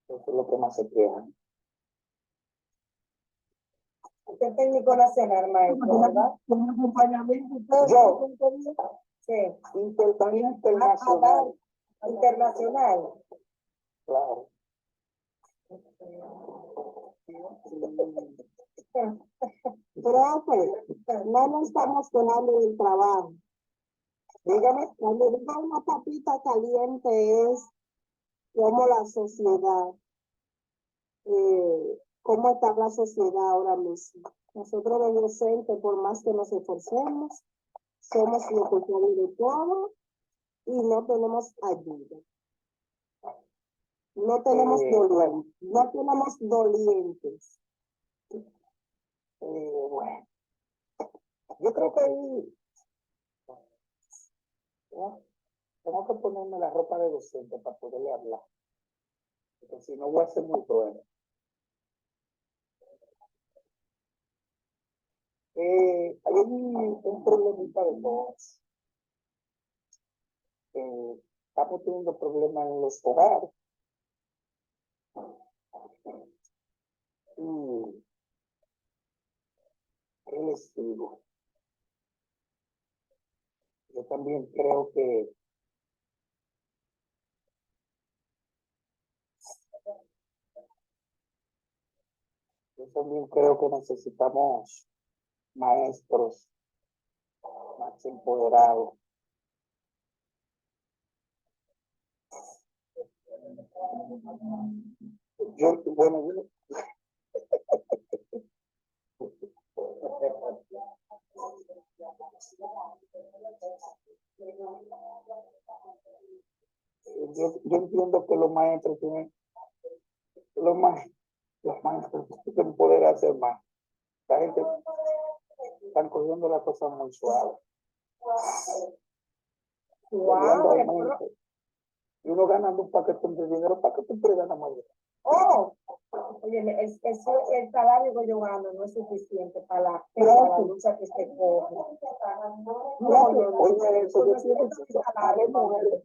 eso es lo que más se queda. Usted es técnico nacional, maestro, ¿verdad? ¿Con acompañamiento? Yo. Sí. Internacional. Internacional. Claro. Profe, no nos estamos quedando del trabajo. Dígame, cuando digo una papita caliente es como la sociedad, cómo está la sociedad ahora mismo. Nosotros los docentes, por más que nos esforcemos, somos los culpables de todo y no tenemos ayuda. No tenemos dolientes, no tenemos dolientes. Bueno, yo creo que ahí tengo que ponerme la ropa de docente para poderle hablar. Porque si no voy a ser muy bueno. Hay un problemita de todos. Estamos teniendo problemas en los hogares. Y ¿qué les digo? Yo también creo que necesitamos maestros más empoderados. Bueno, yo entiendo que los maestros tienen, los maestros tienen poder hacer más. La gente están cogiendo las cosas muy suaves. Wow, Y uno ganando un paquete de dinero, ¿para qué tú puedes ganar más? oh, oye, el salario que yo gano no es suficiente para la lucha que se coge. Oye, eso yo siento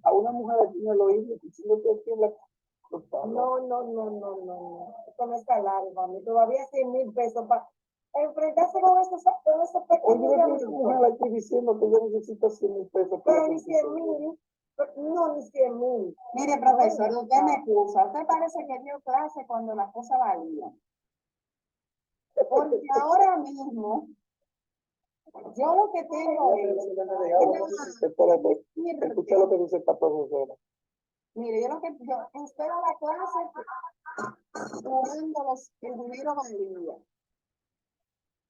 a una mujer tiene los hijos diciendo que tiene la No. Esto no es salario, para mí. Todavía 100,000 pesos enfrentarse con estos Oye, pequeños yo le estoy diciendo que yo necesito 100,000 pesos. pero ni 100,000, no, ni 100,000. Mire, profesor, usted me excusa. Usted parece que dio clase cuando la cosa valía. Porque ahora mismo, yo lo que tengo es Espérate, escucha lo que dice esta profesora. mire, usted da la clase jugando el dinero valía.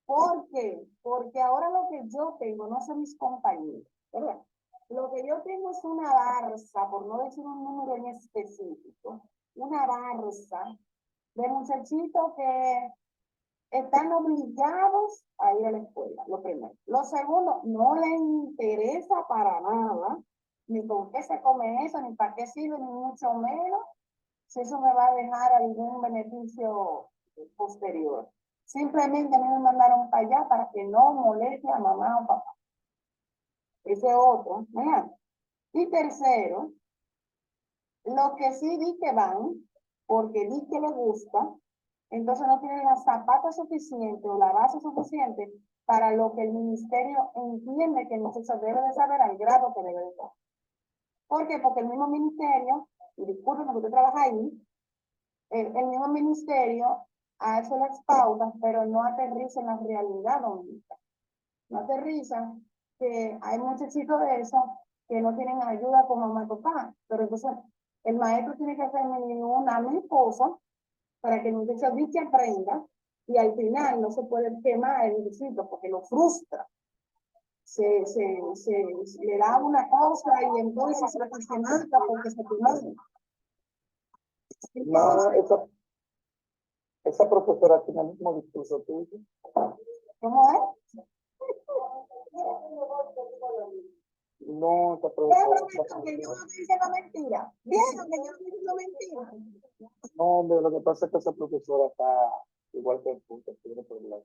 ¿Por qué? Porque ahora lo que yo tengo no son mis compañeros, ¿verdad? Lo que yo tengo es una barza, por no decir un número en específico, una barza de muchachitos que están obligados a ir a la escuela, lo primero. Lo segundo, no les interesa para nada, ni con qué se come eso, ni para qué sirve, ni mucho menos, si eso me va a dejar algún beneficio posterior. Simplemente a mí me mandaron para allá para que no moleste a mamá o papá. Ese otro, ¿verdad? Y tercero, los que sí vi que van, porque vi que les gusta, entonces no tienen las zapatas suficientes o la base suficiente para lo que el ministerio entiende que el muchacho debe de saber al grado que debe de estar. ¿Por qué? Porque el mismo ministerio, y disculpen que usted trabaja ahí, el mismo ministerio hace las pautas, pero no aterriza en la realidad dominicana. No aterriza que hay muchachitos de eso que no tienen ayuda con mamá y papá, pero entonces el maestro tiene que hacer una mil cosas para que el muchacho dice aprenda y al final no se puede quemar el muchachito porque lo frustra. Se le da una cosa y entonces se mata porque se quemó. No, esa profesora tiene el mismo discurso tuyo. ¿Cómo es? No, esa ¿Vieron profesora. que yo no estoy diciendo mentira? ¿Vieron que yo no estoy diciendo mentira? No, hombre, lo que pasa es que esa profesora está igual que el punto, tiene problemas.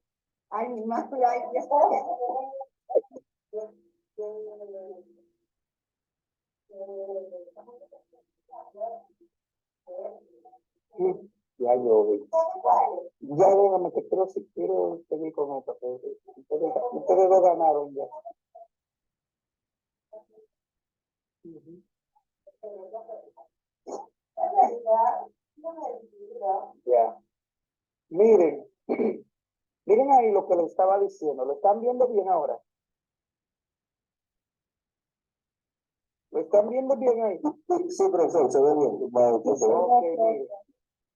Ay, mi madre, ay, Dios. Sí, ya yo vi. Ya déjame que quiero seguir con esto. Ustedes lo ganaron ya. Ya. Miren, miren ahí lo que le estaba diciendo. ¿Lo están viendo bien ahora? ¿Lo están viendo bien ahí? Sí, profesor, se ve bien. Ok, miren.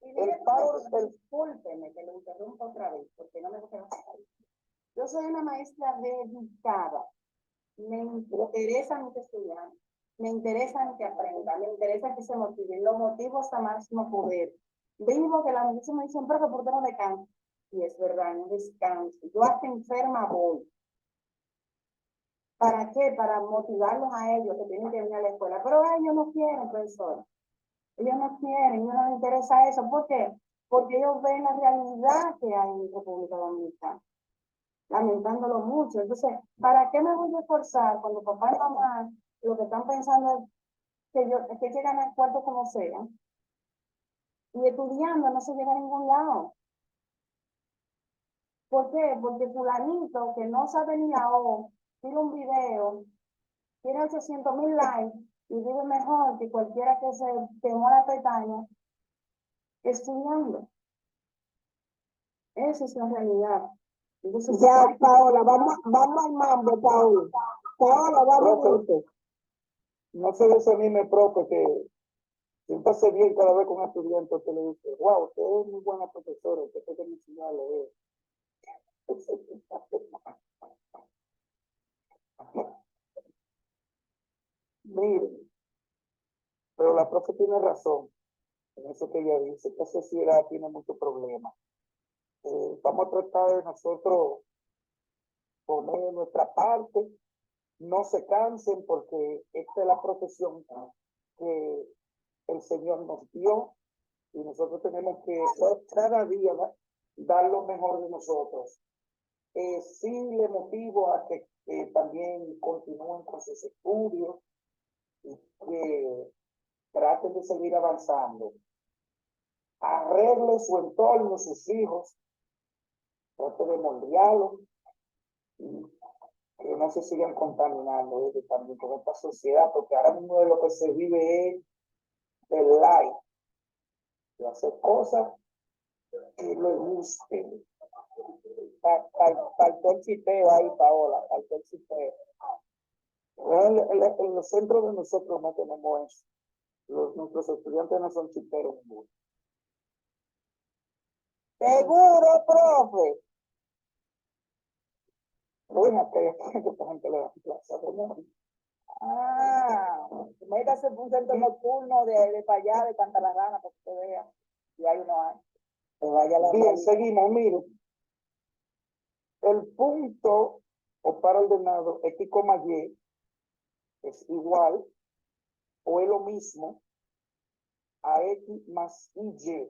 El paro, discúlpeme que lo interrumpa otra vez, porque no me gusta. Yo soy una maestra dedicada. Me interesan mis estudiantes, me interesan que aprendan, me interesa que se motiven, los motivos a máximo poder. Vivo que la muchacha me dicen, pero ¿por qué no descanso? Y es verdad, no descanso. Yo hasta enferma voy. ¿Para qué? Para motivarlos a ellos que tienen que venir a la escuela. Pero ellos no quieren, profesor. Ellos no quieren, ellos no les interesa eso. ¿Por qué? Porque ellos ven la realidad que hay en República Dominicana, lamentándolo mucho. Entonces, ¿para qué me voy a esforzar cuando papá y mamá lo que están pensando es que llegan al cuarto como sea? Y estudiando no se llega a ningún lado. ¿Por qué? Porque fulanito que no sabe ni la O, tira un video, tiene 800,000 likes y vive mejor que cualquiera que se quemó la pestaña estudiando. Esa es la realidad. Entonces, Ya, Paola, vamos al mambo, Paola. Paola, vamos. Profe, no se desanime, profe, que siéntase bien cada vez con un estudiante que le dice, wow, usted es muy buena profesora, usted tiene que enseñar a leer. Miren, pero la profe tiene razón en eso que ella dice. Esta sociedad tiene muchos problemas. Vamos a tratar de nosotros poner nuestra parte, no se cansen porque esta es la profesión que el Señor nos dio y nosotros tenemos que cada día dar lo mejor de nosotros. Sí le motivo a que también continúen con sus estudios y que traten de seguir avanzando. Arregle su entorno, sus hijos, trate de moldearlo y que no se sigan contaminando también con esta sociedad, porque ahora mismo de lo que se vive es del like, de hacer cosas que le gusten. Faltó el chipeo ahí, Paola, faltó el chipeo. En los centros de nosotros no tenemos eso. Nuestros estudiantes no son chiperos. Seguro, profe. Bueno, que esta gente le da clase. Métase en un centro nocturno de para allá, de Cantalarrana, para que usted vea. Y ahí no hay. Bien, seguimos, miren. El punto o par ordenado X, Y es igual o es lo mismo a X más Y.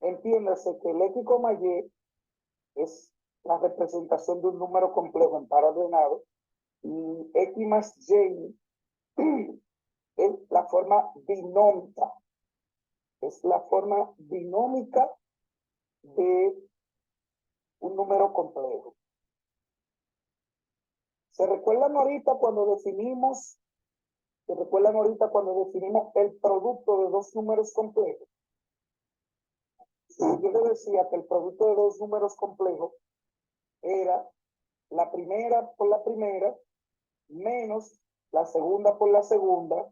Entiéndase que el X, Y es la representación de un número complejo en par ordenado y X más Y es la forma binómica. Es la forma binómica de un número complejo. ¿Se recuerdan ahorita cuando definimos el producto de dos números complejos? Yo le decía que el producto de dos números complejos era la primera por la primera menos la segunda por la segunda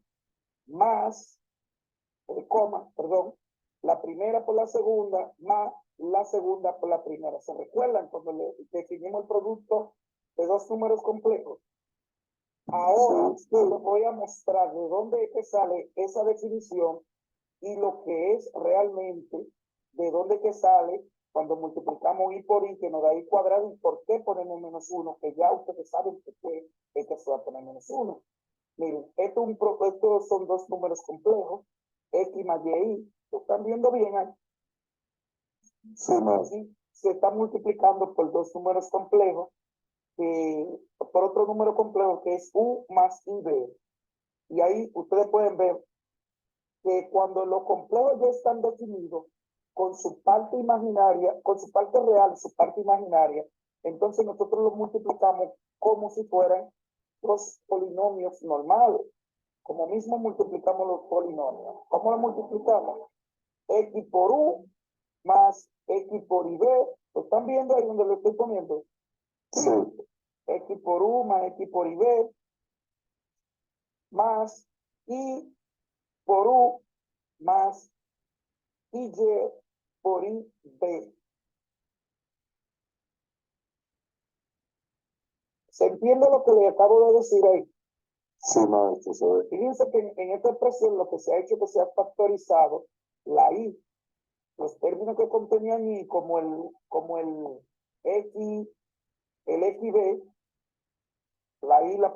más, la primera por la segunda más la segunda por la primera. ¿Se recuerdan cuando definimos el producto de dos números complejos? Ahora les voy a mostrar de dónde es que sale esa definición y lo que es realmente, de dónde es que sale cuando multiplicamos y por y, que nos da y cuadrado, y por qué ponemos menos 1, que ya ustedes saben por qué es que se va a poner menos 1. Miren, estos son dos números complejos, X más Y. ¿Lo están viendo bien ahí? Sí, aquí se está multiplicando por dos números complejos, por otro número complejo que es U más IB. Y ahí ustedes pueden ver que cuando los complejos ya están definidos con su parte imaginaria, con su parte real y su parte imaginaria, entonces nosotros los multiplicamos como si fueran los polinomios normales. Como mismo multiplicamos los polinomios. ¿Cómo los multiplicamos? X por U más X por IB. ¿Lo están viendo ahí donde lo estoy poniendo? Sí. X por U más X por IB más Y por U más Y por IB. ¿Se entiende lo que le acabo de decir ahí? Sí, maestro, se ve. Fíjense que en esta expresión lo que se ha hecho es que se ha factorizado la I. Los términos que contenían I, como el X, el XB, la I la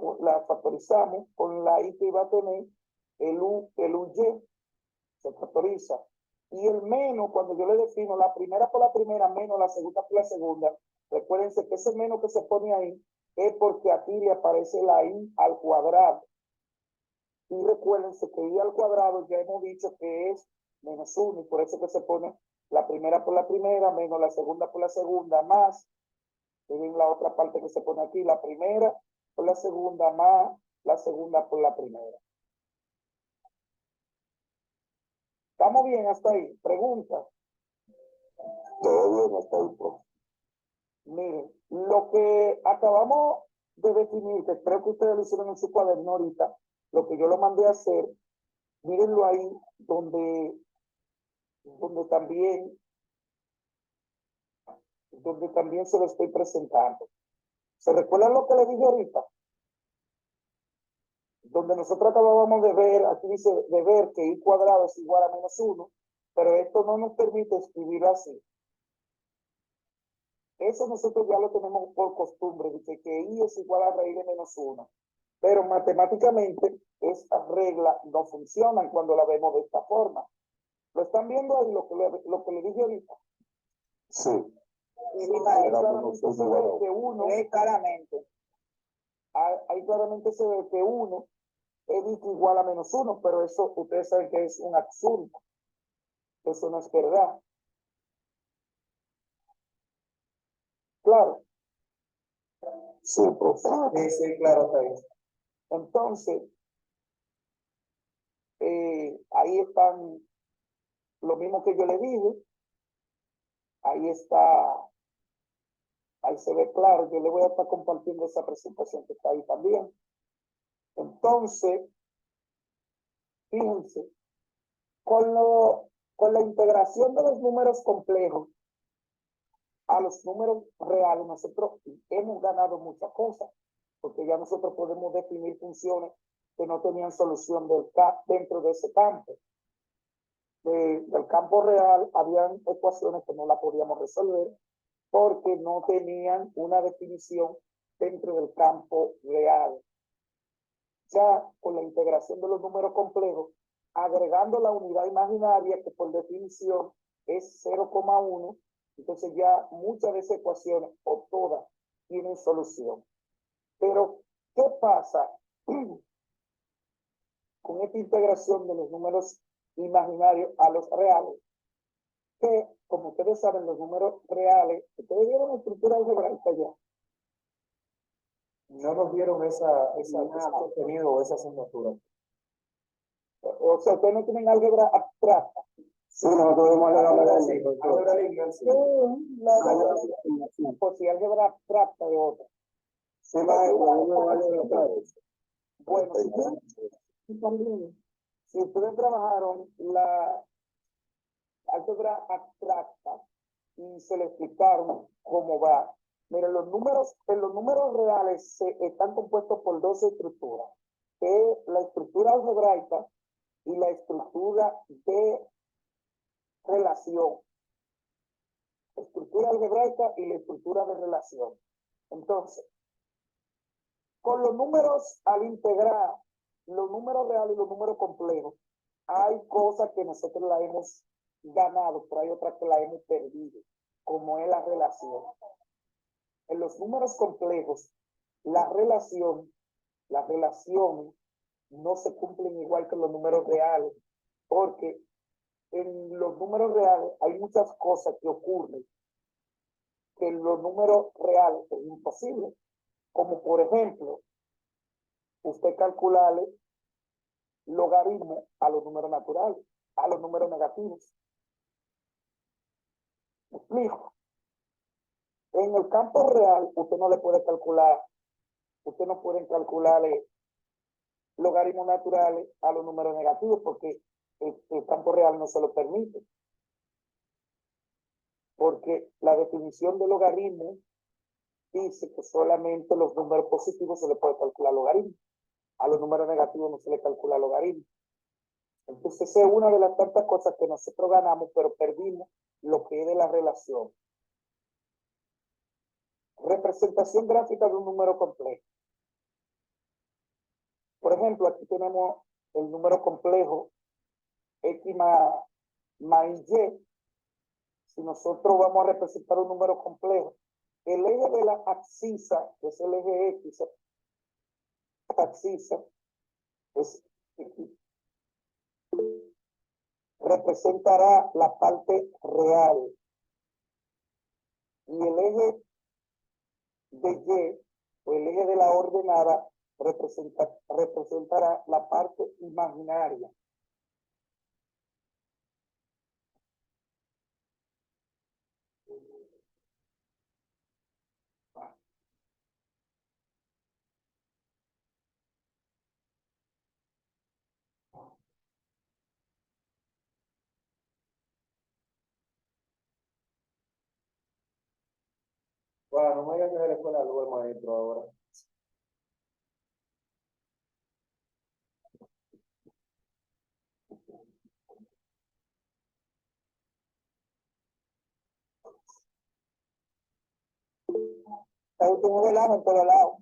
factorizamos con la I que iba a tener el UY, se factoriza. Y el menos, cuando yo le defino la primera por la primera menos la segunda por la segunda, recuérdense que ese menos que se pone ahí es porque aquí le aparece la I al cuadrado. Y recuérdense que I al cuadrado ya hemos dicho que es menos 1, y por eso que se pone la primera por la primera menos la segunda por la segunda más, miren la otra parte que se pone aquí, la primera por la segunda más la segunda por la primera. ¿Estamos bien hasta ahí? Pregunta. Todo bien hasta ahí, pues. Miren, lo que acabamos de definir, que creo que ustedes lo hicieron en su cuaderno ahorita, lo que yo lo mandé a hacer, mírenlo ahí, donde también se lo estoy presentando. ¿Se recuerdan lo que le dije ahorita? Donde nosotros acabábamos de ver, aquí dice de ver que I cuadrado es igual a menos 1, pero esto no nos permite escribirlo así. Eso nosotros ya lo tenemos por costumbre, dice que I es igual a raíz de menos 1. Pero matemáticamente esta regla no funciona cuando la vemos de esta forma. ¿Lo están viendo ahí lo que le dije ahorita? Sí. Y ahí claramente se ve que uno, ahí claramente se ve que 1 es igual a menos 1, pero eso ustedes saben que es un absurdo. Eso no es verdad. Claro. Sí, profe. Sí, claro, está ahí. Entonces, ahí están lo mismo que yo le dije. Ahí está, ahí se ve claro. Yo le voy a estar compartiendo esa presentación que está ahí también. Entonces, fíjense, con la integración de los números complejos a los números reales, nosotros hemos ganado muchas cosas, porque ya nosotros podemos definir funciones que no tenían solución dentro de ese campo. Del campo real habían ecuaciones que no las podíamos resolver porque no tenían una definición dentro del campo real. Ya con la integración de los números complejos, agregando la unidad imaginaria que por definición es 0,1, entonces ya muchas de esas ecuaciones o todas tienen solución. Pero, ¿qué pasa con esta integración de los números imaginarios a los reales? Que, como ustedes saben, los números reales, ustedes vieron la estructura algebraica ya. No nos dieron ese contenido o esa asignatura. O sea, ustedes no tienen álgebra abstracta. Sí, nosotros vemos la Álgebra álgebra lineal, sí. Pues si álgebra abstracta de otra. Sí, maestro, Bueno, si ustedes trabajaron la álgebra abstracta y se le explicaron cómo va. Miren, en los números reales están compuestos por dos estructuras, que es la estructura algebraica y la estructura de relación. Estructura algebraica y la estructura de relación. Entonces, con los números, al integrar los números reales y los números complejos, hay cosas que nosotros la hemos ganado, pero hay otras que la hemos perdido, como es la relación. En los números complejos, las relaciones no se cumplen igual que los números reales, porque en los números reales hay muchas cosas que ocurren que en los números reales es imposible, como por ejemplo, usted calcularle logaritmo a los números naturales, a los números negativos. ¿Me explico? En el campo real, usted no le puede calcular, usted no puede calcularle logaritmos naturales a los números negativos porque el campo real no se lo permite. Porque la definición de logaritmo dice que solamente los números positivos se le puede calcular logaritmo. A los números negativos no se le calcula logaritmo. Entonces, esa es una de las tantas cosas que nosotros ganamos, pero perdimos lo que es de la relación. Representación gráfica de un número complejo. Por ejemplo, aquí tenemos el número complejo X más Y. Si nosotros vamos a representar un número complejo, el eje de la abscisa, que es el eje X, abscisa, es X, representará la parte real. Y el eje de Y, o el eje de la ordenada, representará la parte imaginaria. Bueno, no me digas que de la escuela luego el maestro ahora. Ahí tengo el en todos lados.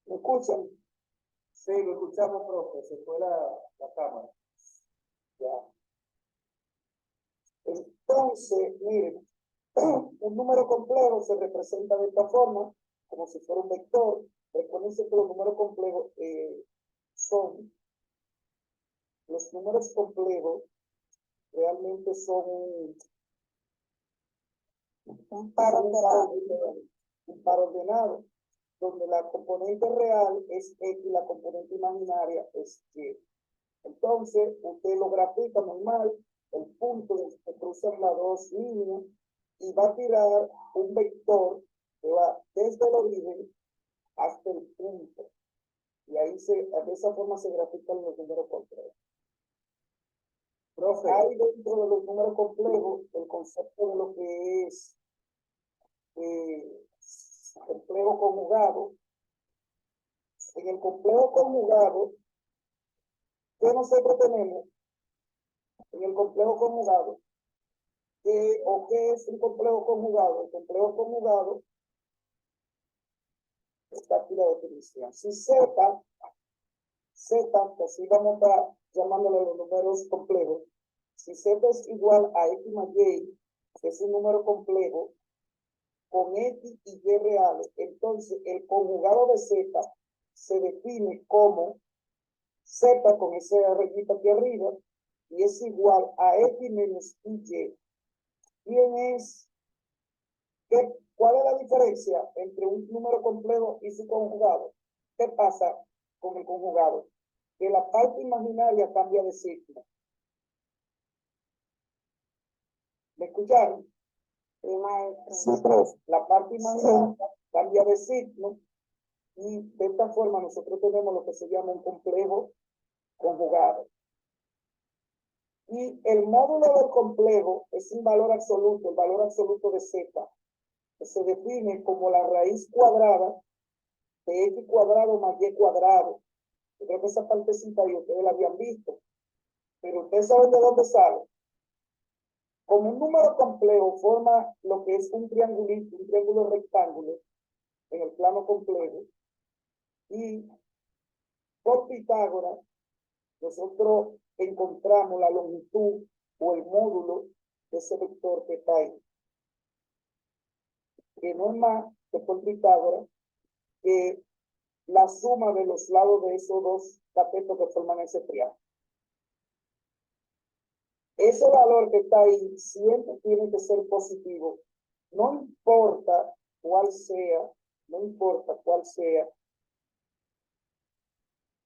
¿Me escuchan? Sí, lo escuchamos, profe. Se fue la cámara. Ya. Entonces, miren, un número complejo se representa de esta forma, como si fuera un vector. Recuerden que los números complejos los números complejos realmente son Un par ordenado. Un par ordenado, donde la componente real es X y la componente imaginaria es Y. Entonces, usted lo grafica normal, el punto que cruzan las dos líneas y va a tirar un vector que va desde el origen hasta el punto. Y ahí de esa forma se grafican los números complejos. Profe, Hay dentro de los números complejos el concepto de lo que es complejo conjugado. En el complejo conjugado, ¿qué nosotros tenemos? En el complejo conjugado, ¿qué es un complejo conjugado? El complejo conjugado está aquí la definición. Si Z, que así vamos a estar llamándole los números complejos, si Z es igual a X más Y, que es un número complejo, con X y Y reales, entonces el conjugado de Z se define como Z con ese rayita aquí arriba y es igual a X menos Y. ¿Quién es? ¿Cuál es la diferencia entre un número complejo y su conjugado? ¿Qué pasa con el conjugado? Que la parte imaginaria cambia de signo. ¿Me escucharon? Sí, maestro. Sí, profe. La parte imaginaria cambia de signo y de esta forma nosotros tenemos lo que se llama un complejo conjugado. Y el módulo del complejo es un valor absoluto, el valor absoluto de Z, que se define como la raíz cuadrada de X cuadrado más Y cuadrado. Yo creo que esa partecita ahí ustedes la habían visto, pero ustedes saben de dónde sale. Como un número complejo forma lo que es un triangulito, un triángulo rectángulo en el plano complejo, y por Pitágoras nosotros encontramos la longitud o el módulo de ese vector que está ahí, que no es más que por Pitágoras que la suma de los lados de esos dos catetos que forman ese triángulo. Ese valor que está ahí siempre tiene que ser positivo. No importa cuál sea, no importa cuál sea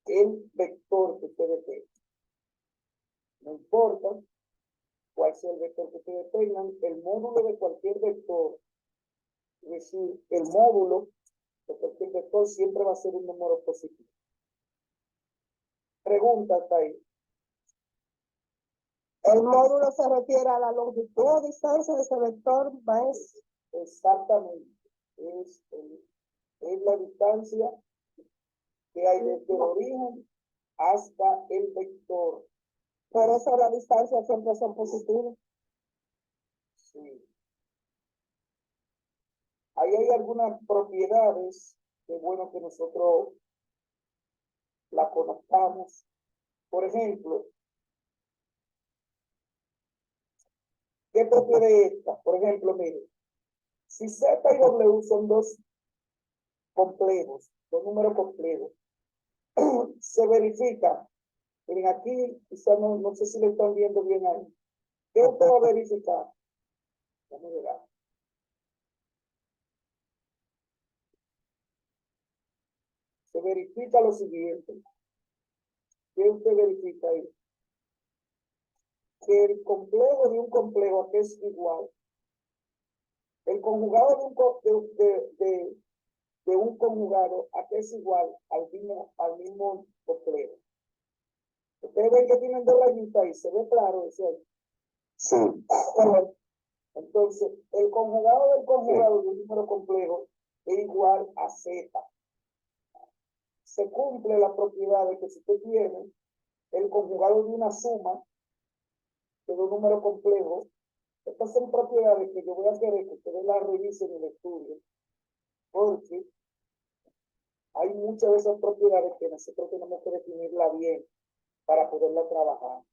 el vector que ustedes tengan. No importa cuál sea el vector que ustedes tengan, el módulo de cualquier vector, es decir, el módulo de cualquier vector siempre va a ser un número positivo. Pregunta hasta ahí. El módulo se refiere a la longitud o distancia de ese vector, maestro. Exactamente. Es la distancia que hay desde el origen hasta el vector. Por eso las distancias siempre son positivas. Sí. Ahí hay algunas propiedades que es bueno que nosotros la conozcamos. Por ejemplo, ¿qué propiedad es esta? Por ejemplo, mire, si Z y W son dos complejos, dos números complejos, se verifica. Miren, aquí quizá no sé si lo están viendo bien ahí. ¿Qué usted va a verificar? Vamos a ver. Se verifica lo siguiente. ¿Qué usted verifica ahí? Que el complejo de un complejo que es igual. El conjugado de un conjugado a que es igual al mismo complejo. Ustedes ven que tienen dos rayitas ahí, se ve claro eso. Sí. Entonces, el conjugado del conjugado de un número complejo es igual a Z. Se cumple la propiedad de que si usted tiene el conjugado de una suma de un número complejo, estas son propiedades que yo voy a querer que ustedes las revisen y las estudien, porque hay muchas de esas propiedades que nosotros tenemos que definirla bien para poderla trabajar.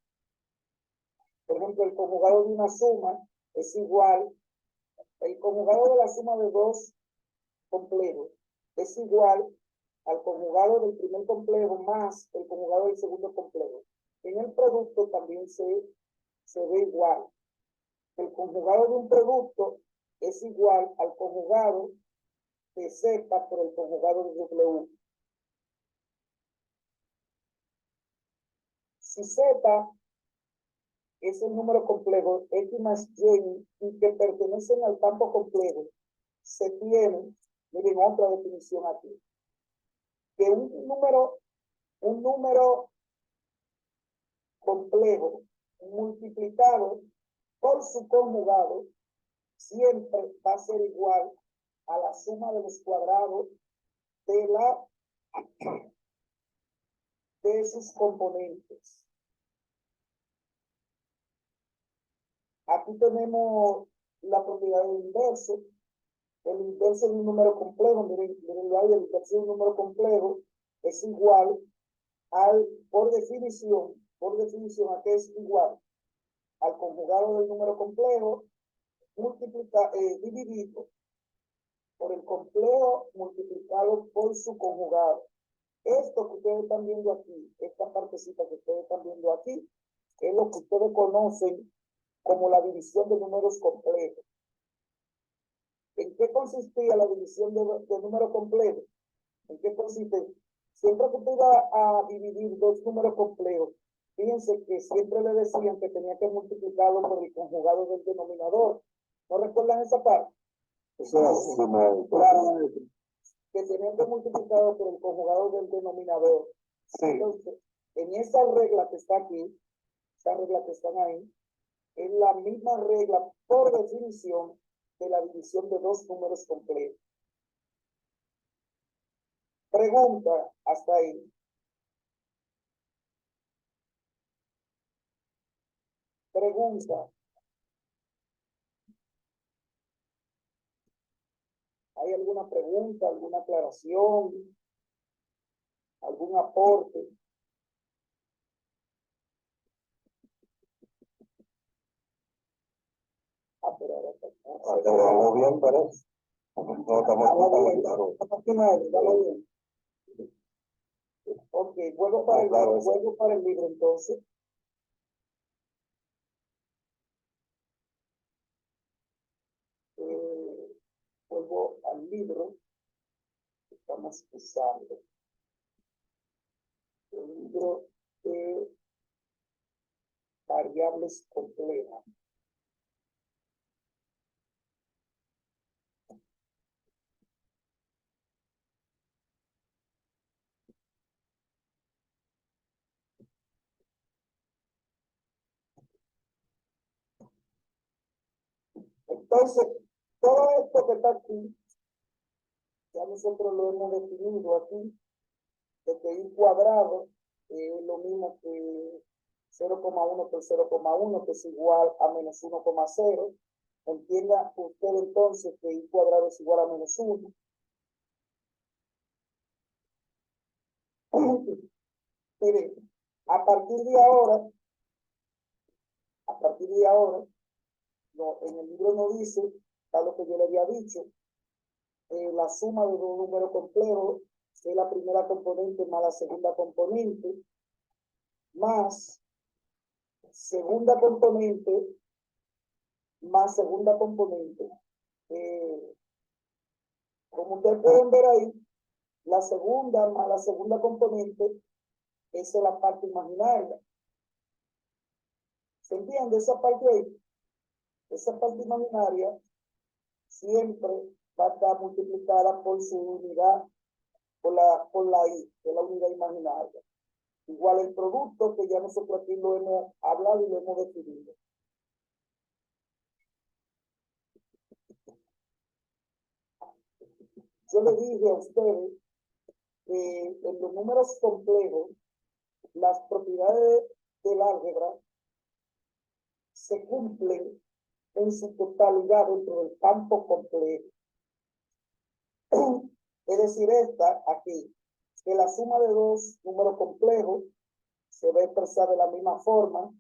Por ejemplo, el conjugado de una suma es igual, el conjugado de la suma de dos complejos es igual al conjugado del primer complejo más el conjugado del segundo complejo. En el producto también se ve igual. El conjugado de un producto es igual al conjugado de Z por el conjugado de W. Si Z es el número complejo X más Y y que pertenecen al campo complejo, se tiene, miren otra definición aquí, que un número complejo multiplicado por su conjugado siempre va a ser igual a la suma de los cuadrados de sus componentes. Aquí tenemos la propiedad del inverso. El inverso de un número complejo, miren ahí, el inverso de un número complejo es igual al, por definición, ¿a qué es igual? Al conjugado del número complejo dividido por el complejo multiplicado por su conjugado. Esto que ustedes están viendo aquí, esta partecita que ustedes están viendo aquí, es lo que ustedes conocen como la división de números complejos. ¿En qué consistía la división de números complejos? ¿En qué consiste? Siempre que usted iba a dividir dos números complejos, fíjense que siempre le decían que tenía que multiplicarlo por el conjugado del denominador. ¿No recuerdan esa parte? Claro, que tenía que multiplicarlo por el conjugado del denominador. Sí. Entonces, en esa regla que está aquí, esa regla que están ahí, es la misma regla por definición de la división de dos números complejos. Pregunta hasta ahí. Pregunta. ¿Hay alguna pregunta, alguna aclaración, algún aporte? Pero ahora Estamos bien, parece. No estamos bien. Ok, vuelvo para el libro entonces. Vuelvo al libro que estamos usando. El libro de variables complejas. Entonces, todo esto que está aquí, ya nosotros lo hemos definido aquí, de que y cuadrado es lo mismo que 0,1 por 0,1, que es igual a menos 1,0. Entienda usted entonces que y cuadrado es igual a menos 1. Mire, a partir de ahora, no, en el libro no dice, tal lo que yo le había dicho, la suma de dos números complejos es la primera componente más la segunda componente, más segunda componente, más segunda componente. Como ustedes pueden ver ahí, la segunda más la segunda componente es la parte imaginaria. ¿Se entiende esa parte ahí? Esa parte imaginaria siempre va a estar multiplicada por su unidad, por la I, que es la unidad imaginaria. Igual el producto, que ya nosotros aquí lo hemos hablado y lo hemos definido. Yo le dije a ustedes que en los números complejos, las propiedades del álgebra se cumplen en su totalidad dentro del campo complejo. Es decir, esta aquí, que la suma de dos números complejos se va a expresar de la misma forma.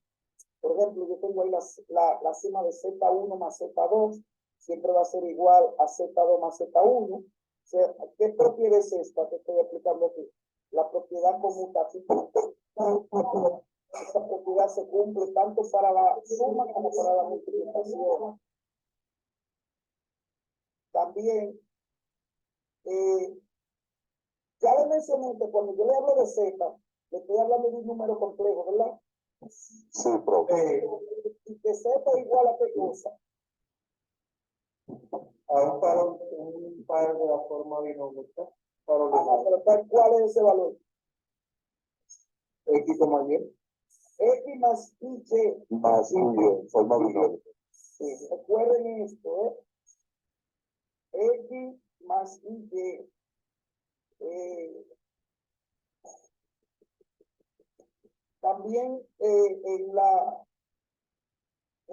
Por ejemplo, yo tengo ahí la suma de Z1 más Z2, siempre va a ser igual a Z2 más Z1. O sea, ¿qué propiedad es esta que estoy explicando aquí? La propiedad conmutativa. Esta propiedad se cumple tanto para la suma como para la multiplicación. también, ya le mencioné que cuando yo le hablo de Z, le estoy hablando de un número complejo, ¿verdad? Sí, profe. Y que Z igual a qué cosa. A un par de la forma binómica para Pero ¿cuál es ese valor? X mayor. X más Y. Más Y, forma binómica. Sí, recuerden esto, X más Y. También en la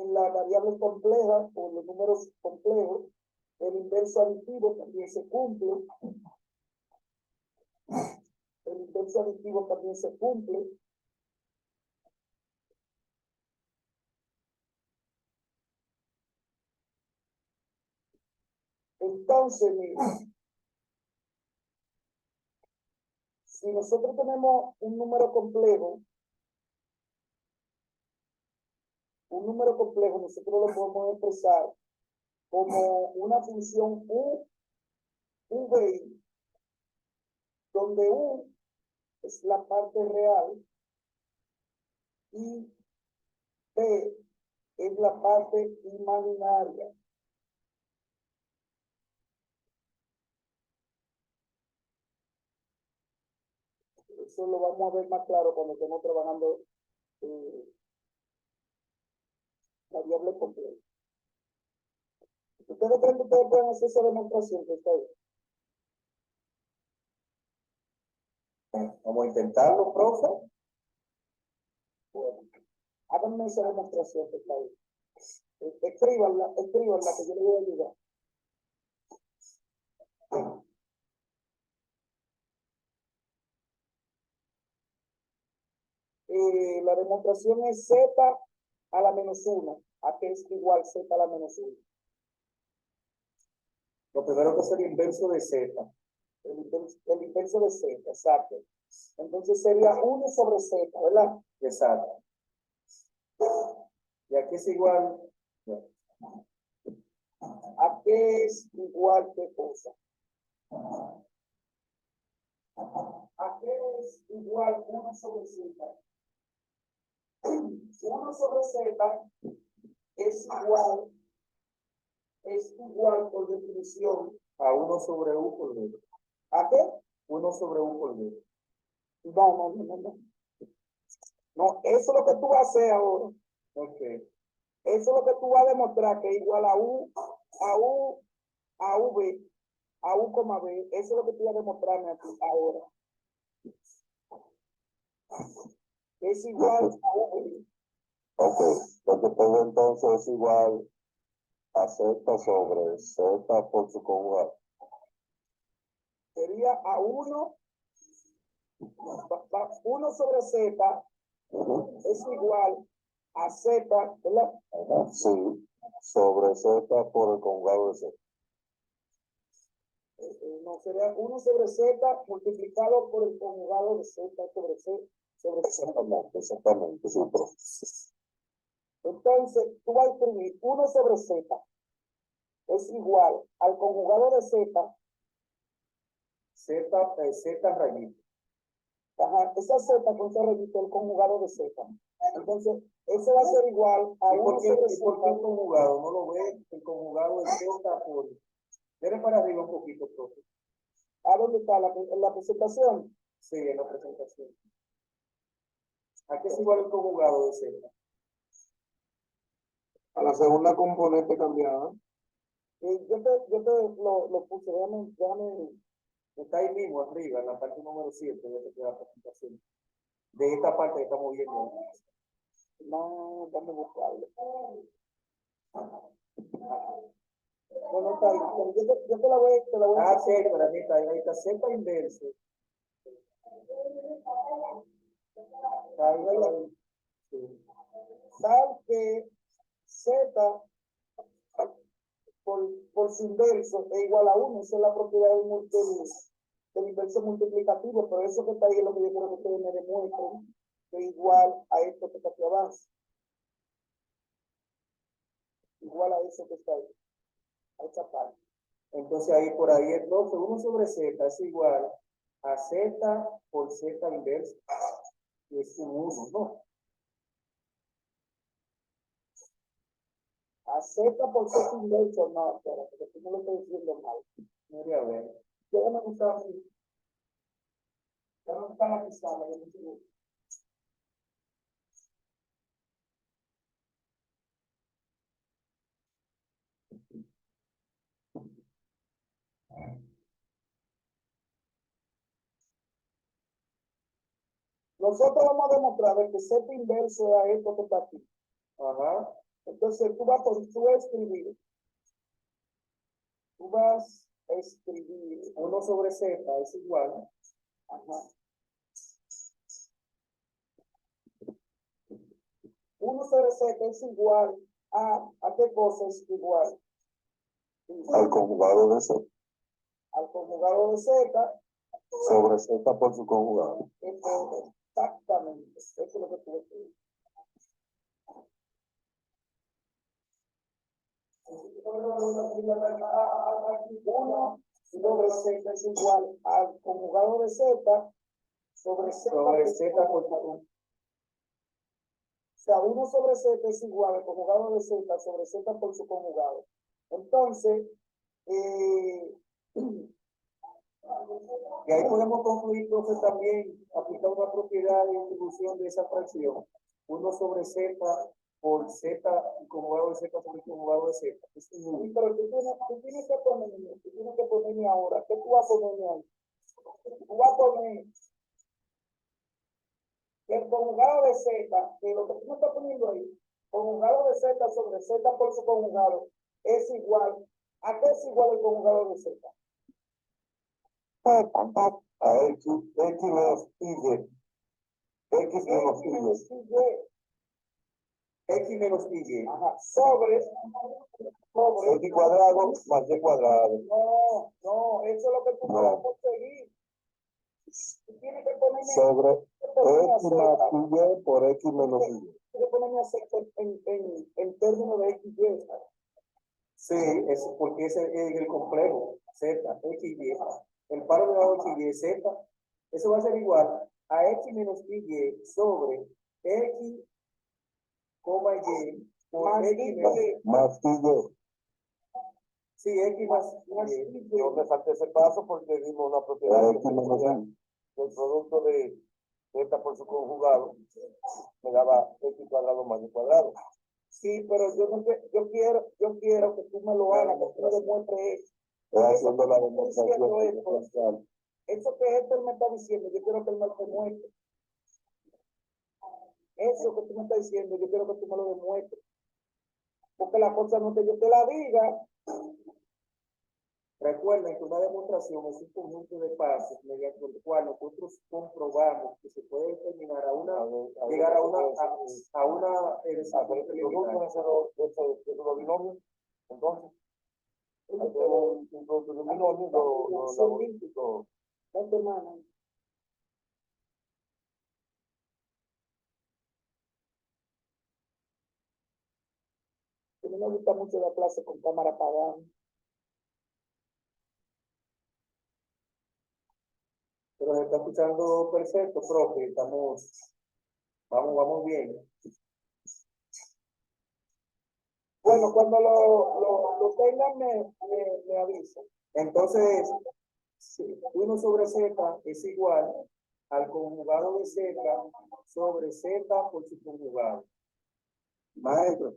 variable compleja o los números complejos, el inverso aditivo también se cumple. El inverso aditivo también se cumple. Entonces, mira, si nosotros tenemos un número complejo, nosotros lo podemos expresar como una función V, donde U es la parte real y P es la parte imaginaria. Eso lo vamos a ver más claro cuando estemos trabajando variable compleja. ¿Ustedes creen que ustedes pueden hacer esa demostración que está ahí? Vamos a intentarlo, profe. Bueno, háganme esa demostración que está ahí. Escríbanla, que yo les voy a ayudar. La demostración es Z a la menos 1, a que es igual Z a la menos 1. Lo primero que es el inverso de Z. El inverso de Z, exacto. Entonces sería 1 sobre Z, ¿verdad? Exacto. Y aquí es igual. ¿A qué es igual qué cosa? ¿A qué es igual 1 sobre Z? 1 sobre Z es igual por definición A 1 sobre U por B. ¿a qué? 1 sobre U por B. No. No, eso es lo que tú vas a hacer ahora. Ok. Eso es lo que tú vas a demostrar que es igual a U, a V, a U, B. Eso es lo que tú vas a demostrarme aquí ahora. Es igual a V. Ok, lo que tengo entonces es igual a Z sobre Z por su conjugado. Sería a 1 sobre Z es igual a Z, ¿verdad? Sí, sobre Z por el conjugado de Z. No, sería 1 sobre Z multiplicado por el conjugado de Z sobre Z. Exactamente, sí, profe. Entonces, tú vas a escribir 1 sobre Z es igual al conjugado de Z. Z rayita. Ajá, esa Z con ese rayito el conjugado de Z. Entonces, eso va a ser igual a ¿Y 1 por qué sobre el Z. conjugado? ¿No lo ve? El conjugado es Z por. Dele para arriba un poquito, profe. ¿A dónde está en la presentación? Sí, en la presentación. ¿A qué es igual el conjugado de Z? A la segunda componente cambiada. Yo te lo puse, déjame. Está ahí mismo, arriba, en la parte número 7 de la presentación. De esta parte que estamos viendo. No, déjame buscarlo. No está ahí. Yo te la voy a Ah, sí, pero ahí está Z inverso. Ahí, sí. tal que Z por su inverso es igual a 1. Esa es la propiedad del inverso multiplicativo, pero eso que está ahí es lo que yo quiero que ustedes me demuestren, que es igual a esto que está aquí abajo. Igual a eso que está ahí, a esa parte. Entonces ahí por ahí, entonces 1 sobre z es igual a z por z inversa. Y es un 1, ¿no? A Z por Z inverso, no, espérate, porque tú me lo estás diciendo mal. Mire a ver. Ya no me gustaba así. Ya no está la pizarra, ya no sé. Nosotros vamos a demostrar que Z inverso a esto que está aquí. Ajá. Entonces tú vas a escribir. Tú vas a escribir 1 sobre z es igual. ajá. 1 sobre Z es igual ¿a qué cosa es igual? Al conjugado de Z. Al conjugado de Z. Sobre Z por su conjugado. Exactamente. Eso es lo que tú escribes. Uno sobre Z es igual al conjugado de Z sobre Z por su conjugado. O sea, 1 sobre Z es igual al conjugado de Z sobre Z por su conjugado. Entonces, Y ahí podemos concluir, profe, también aplicar una propiedad de distribución de esa fracción. 1 sobre z por z, conjugado de z sobre conjugado de z. sí, pero tú tienes que ponerme ahora. ¿Qué tú vas a ponerme ahí? Tú vas a poner el conjugado de Z, que lo que tú me estás poniendo ahí, conjugado de Z sobre Z por su conjugado, es igual. ¿A qué es igual el conjugado de Z? A X menos Y. X menos Y. X menos y. Ajá, sobre X cuadrado más Y cuadrado. No, eso es lo que tú No. vas a conseguir. Tú tienes que ponerme Sobre X más Y por X menos Y. tienes que ponerme a Z en términos de X, Y. Sí, es porque ese es el complejo. Z, X, Y. El paro de la X, Y, Z. Eso va a ser igual a X menos Y sobre X, coma Y por Más X menos Y. Más Y. Sí, X más Y. No me falta ese paso porque dimos una propiedad X menos Y. El producto de Z por su conjugado me daba X cuadrado más Y cuadrado. Sí, pero yo quiero que tú me lo hagas, que tú me demuestres eso. Estoy haciendo la demostración diferencial. Eso que él me está diciendo, yo quiero que él me lo demuestre. Eso que tú me estás diciendo, yo quiero que tú me lo demuestres. Porque la cosa no es que yo te la diga. Recuerden que una demostración es un conjunto de pasos mediante el cual nosotros comprobamos que se puede determinar llegar a una los binomios. Entonces, hacemos un producto de binomios, Hermano. A mí me gusta mucho la clase con cámara apagada. pero se está escuchando perfecto, profe. Vamos bien. Bueno, cuando lo tengan, me avisan. Entonces, 1 sobre z es igual al conjugado de z sobre z por su conjugado. Maestro,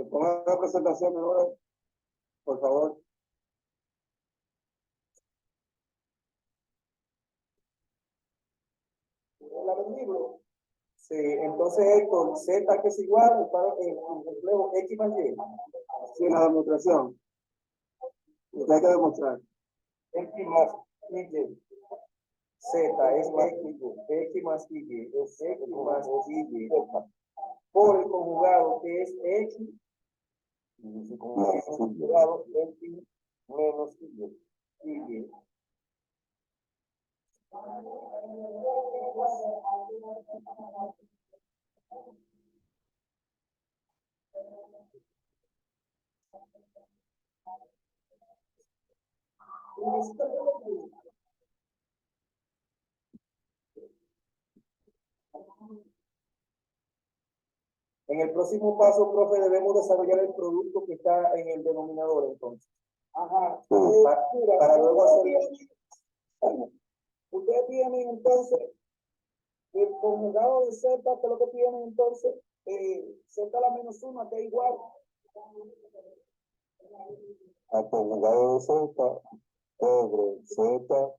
ponga la presentación ahora, por favor. La del libro. Sí, entonces esto, z que es igual para el complejo x más y. Sí, la demostración. Lo que hay que demostrar. X más y. Z es x más y, es x más y, por el conjugado que es x, conjugado x menos y. En el próximo paso, profe, debemos desarrollar el producto que está en el denominador, entonces. Ajá. Para luego hacer... Ustedes tienen entonces el conjugado de Z, que es lo que tienen entonces, Z a la menos 1, que es igual Al conjugado de Z sobre Z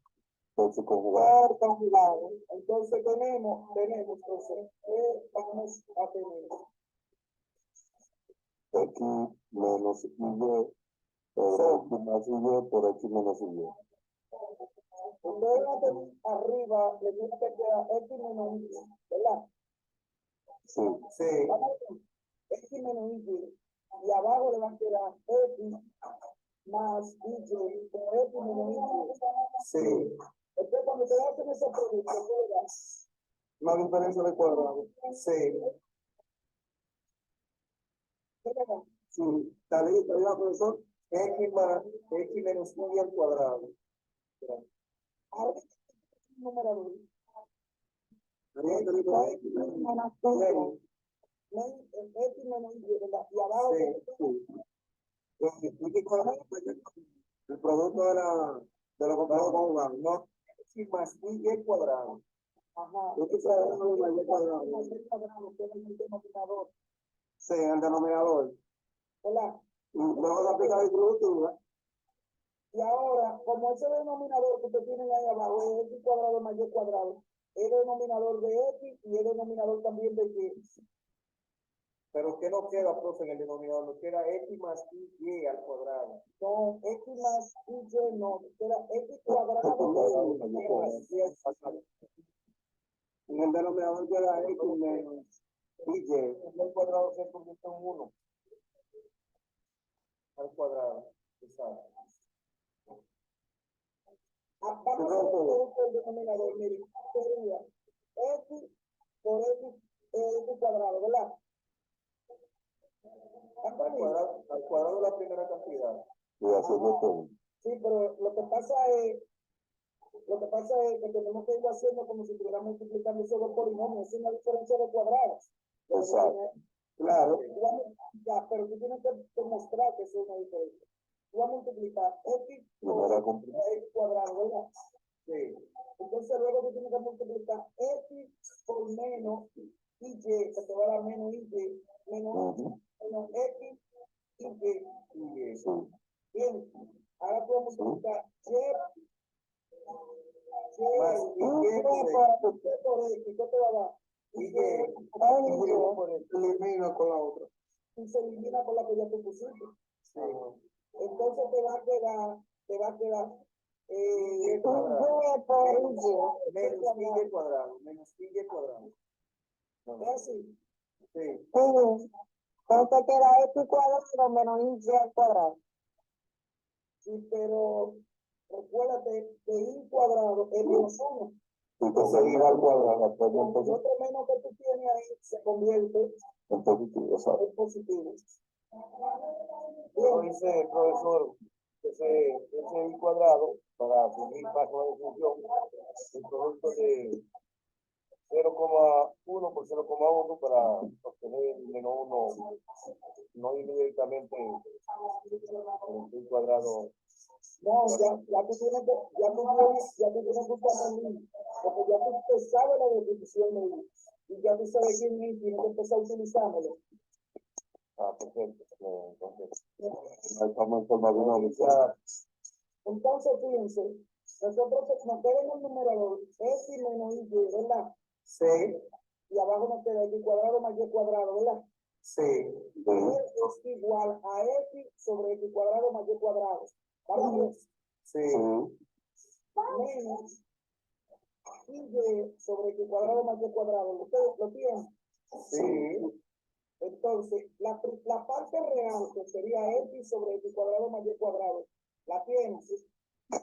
por su conjugado. por conjugado. Entonces tenemos, entonces, vamos a tener X menos Y sobre X más Y por X menos Y. ustedes van a tener arriba, le tiene que quedar X menos Y, ¿verdad? Sí. Sí, Vamos a ver, X menos Y, y abajo le va a quedar X más Y por X menos Y. sí. Entonces, cuando ustedes hacen ese producto, ¿qué le da? La diferencia de cuadrado. Sí. ¿Qué le da? Sí. Está listo, profesor. X menos Y al cuadrado. Ahora, número 2. X menos X menos Y, ¿verdad? Y abajo, el producto de los compuestos conjugados, no, X más Y al cuadrado. ajá, X cuadrado más Y cuadrado. que es el denominador, Sí, el denominador. ¿verdad? Y luego se aplica el producto, ¿verdad? Y ahora, como ese denominador que ustedes tienen ahí abajo es X cuadrado más Y cuadrado, es denominador de X y es denominador también de Y. Pero ¿qué nos queda, profe, en el denominador? Nos queda X más Y al cuadrado. No, X más Y no, queda X cuadrado En el denominador queda X menos Y. El cuadrado se convierte en 1 al cuadrado. Exacto. Vamos a hacer el denominador, miren, sería X por X cuadrado, ¿verdad? Al cuadrado la primera cantidad. Y así es todo. Sí, pero lo que pasa es que tenemos que ir haciendo como si estuviéramos multiplicando esos dos polinomios, es una diferencia de cuadrados. Exacto. Claro. Ya, pero tú tienes que demostrar que eso es una diferencia. Tú vas a multiplicar X Primera por compra. X cuadrado, ¿verdad? Sí. Entonces luego tú tienes que multiplicar X por menos Y, que te va a dar menos Y, menos X y Y. Sí. Bien, ahora tú vas a multiplicar Más Y por X, ¿qué te va a dar? Y Y elimina con la otra. y se elimina por la que ya tú pusiste. Sí. Entonces te va a quedar Y cuadrado. Menos Y cuadrado. Menos Y cuadrado. ¿Es así? Sí. Entonces queda X cuadrado menos Y al cuadrado. Sí, pero recuérdate que Y cuadrado es menos 1. Entonces Y al cuadrado, El otro menos que tú tienes ahí se convierte en positivo, ¿sabes? en positivo. Como dice profesor, ese I cuadrado, para seguir bajo la definición, el producto de 0,1 por 0,1 para obtener menos 1, no ir directamente el I cuadrado. No, ya tú tienes que usar el I, porque ya tú sabes la definición de I, y ya tú sabes quién es, tienes que empezar utilizándolo. Ah, perfecto. Entonces, estamos en forma dinámica. Entonces, fíjense, nosotros nos queda en el numerador X menos Y, ¿verdad? Sí. Y abajo nos queda X cuadrado más Y cuadrado, ¿verdad? Sí. Y es igual a X sobre X cuadrado más Y cuadrado. ¿Vamos? Sí. Menos Y sobre X cuadrado más Y cuadrado. ¿Ustedes lo tienen? Sí. Entonces, la parte real, que sería X sobre X cuadrado más Y cuadrado, ¿la tienen?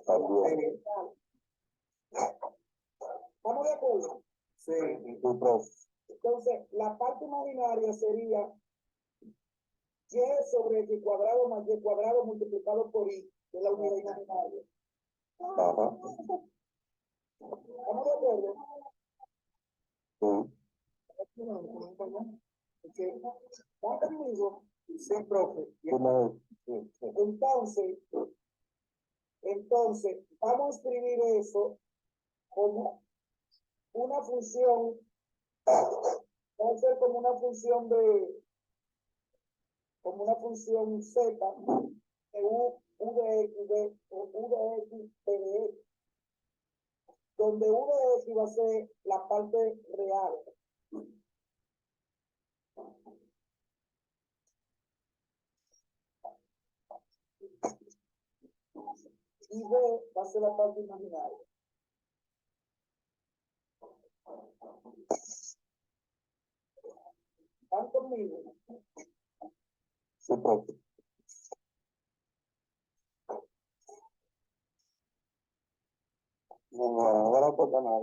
También. ¿Estamos de acuerdo? Sí. Entonces, la parte imaginaria sería Y sobre X cuadrado más Y cuadrado multiplicado por Y, que es la unidad imaginaria. Ajá. ¿Estamos de acuerdo? Porque está conmigo, sí, profe. Entonces, vamos a escribir eso como una función, va a ser como una función como una función z de u de x de u de x de x, donde u de x va a ser la parte real. Y b va a ser la parte imaginaria. ¿Están conmigo? Sí, profe. No, ahora por nada.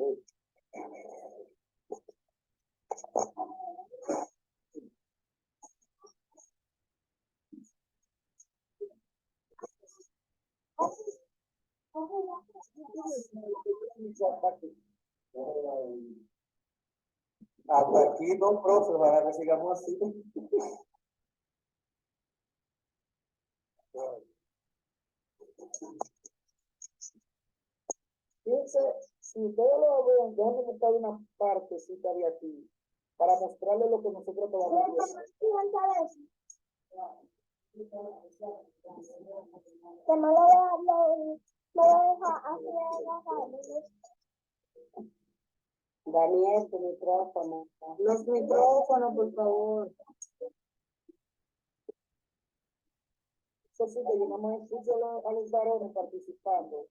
Hasta aquí no, profe, para que sigamos así. Fíjense, si ustedes lo ven, déjenme buscar una partecita de aquí para mostrarles lo que nosotros podemos hacer. Que no lo deja hacer. Daniel, tu micrófono. Los micrófonos, por favor. Eso sí, que yo no me escucho a los varones participando.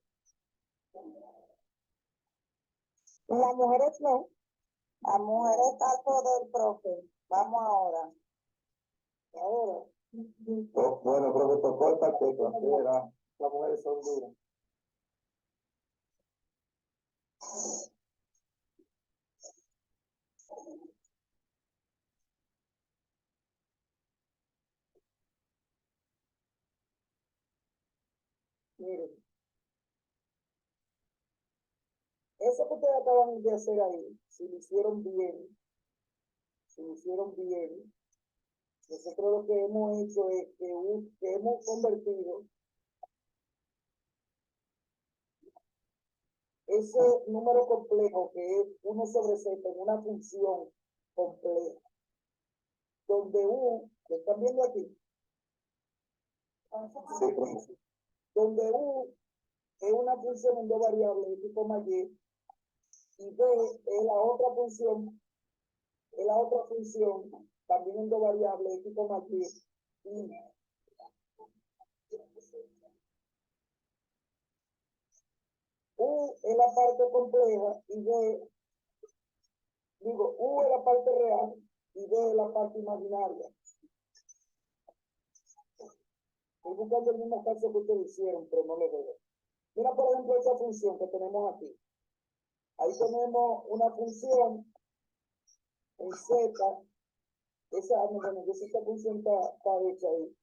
Las mujeres no. Las mujeres está al poder, profe. Vamos ahora. Ahora, Bueno, profesor, corta tecla, las mujeres son duras. miren, eso que ustedes acaban de hacer ahí, si lo hicieron bien, nosotros lo que hemos hecho es que hemos convertido ese número complejo que es 1 sobre z en una función compleja, donde ¿lo están viendo aquí? Sí, donde es una función en dos variables, x, y b es la otra función, también en dos variables, x, y u es la parte compleja y u es la parte real y b es la parte imaginaria. Estoy buscando el mismo caso que ustedes hicieron, pero no lo veo. Mira, por ejemplo, esa función que tenemos aquí. Ahí tenemos una función en z. Esa función está hecha ahí.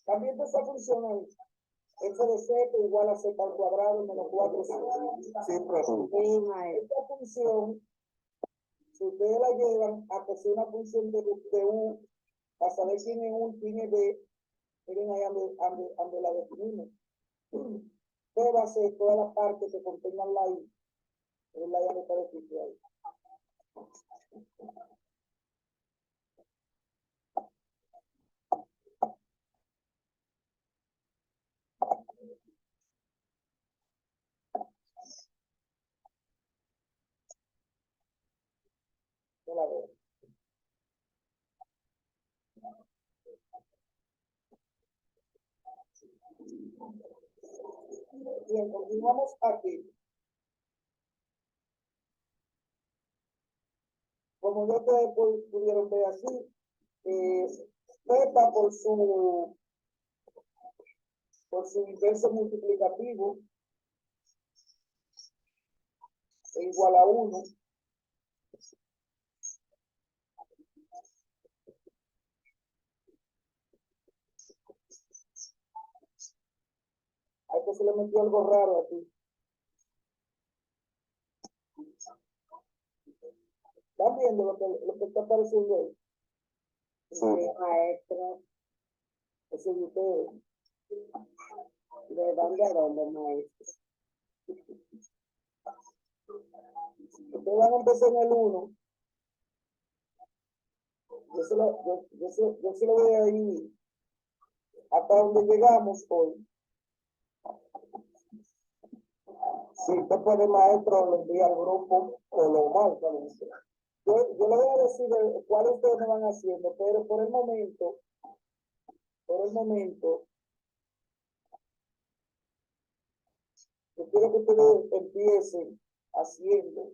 También esa función ahí. F de z igual a z al cuadrado menos 4z. Sí, profe. Esta función, si ustedes la llevan a que sea una función de u, para saber quién es u, quién es b, miren ahí donde la definimos. B va a ser toda la parte que contengan la i. Es la i está descrita ahí. Yo la veo. Bien, continuamos aquí. Como ya ustedes pudieron ver así, beta por su inverso multiplicativo es igual a 1. que se le metió algo raro aquí. ¿Están viendo lo que está apareciendo ahí? Sí, maestro. Eso es de ustedes. ¿De dónde a dónde, maestro? Ustedes van a empezar en el 1. Yo se lo voy a ir hasta donde llegamos hoy. Si usted puede, maestro, lo envía al grupo o lo marca. Yo le voy a decir cuáles ustedes me van haciendo, pero por el momento, yo quiero que ustedes empiecen haciendo.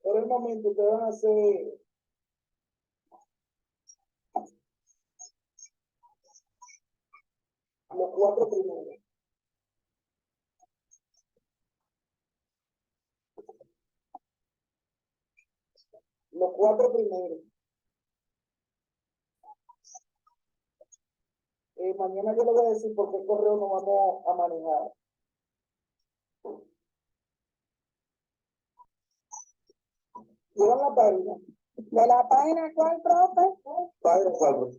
Por el momento, ustedes van a hacer los 4 primeros. Los 4 primeros. Mañana yo le voy a decir por qué correo nos vamos a manejar. ¿Llevan la página? ¿De la página cuál, profe? Página 4.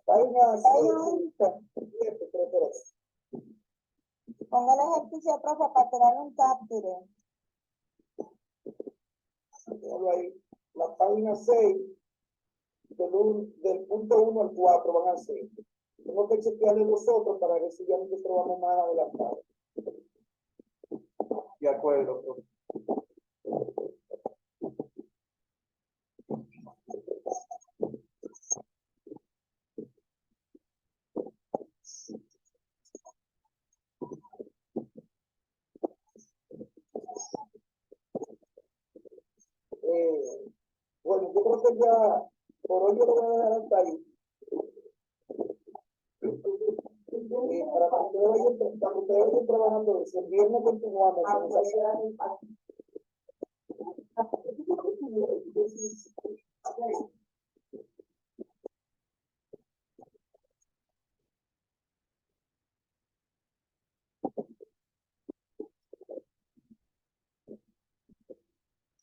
Página 11. Ponga el ejercicio, profe, para tirarle un capture. Ahí. La página 6, del punto 1 al 4 van a ser. Tengo que chequearle los otros para ver si ya nosotros vamos más adelantados. De acuerdo, profe. Bueno, yo creo que ya por hoy yo lo voy a dejar hasta ahí. Para que ustedes vayan trabajando eso. El viernes continuamos con esa.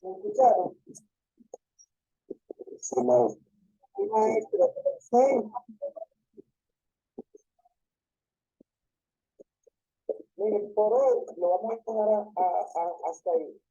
¿Me escucharon? Sí, maestro. Sí, maestro. Sí. Miren, por hoy lo vamos a dejar hasta ahí.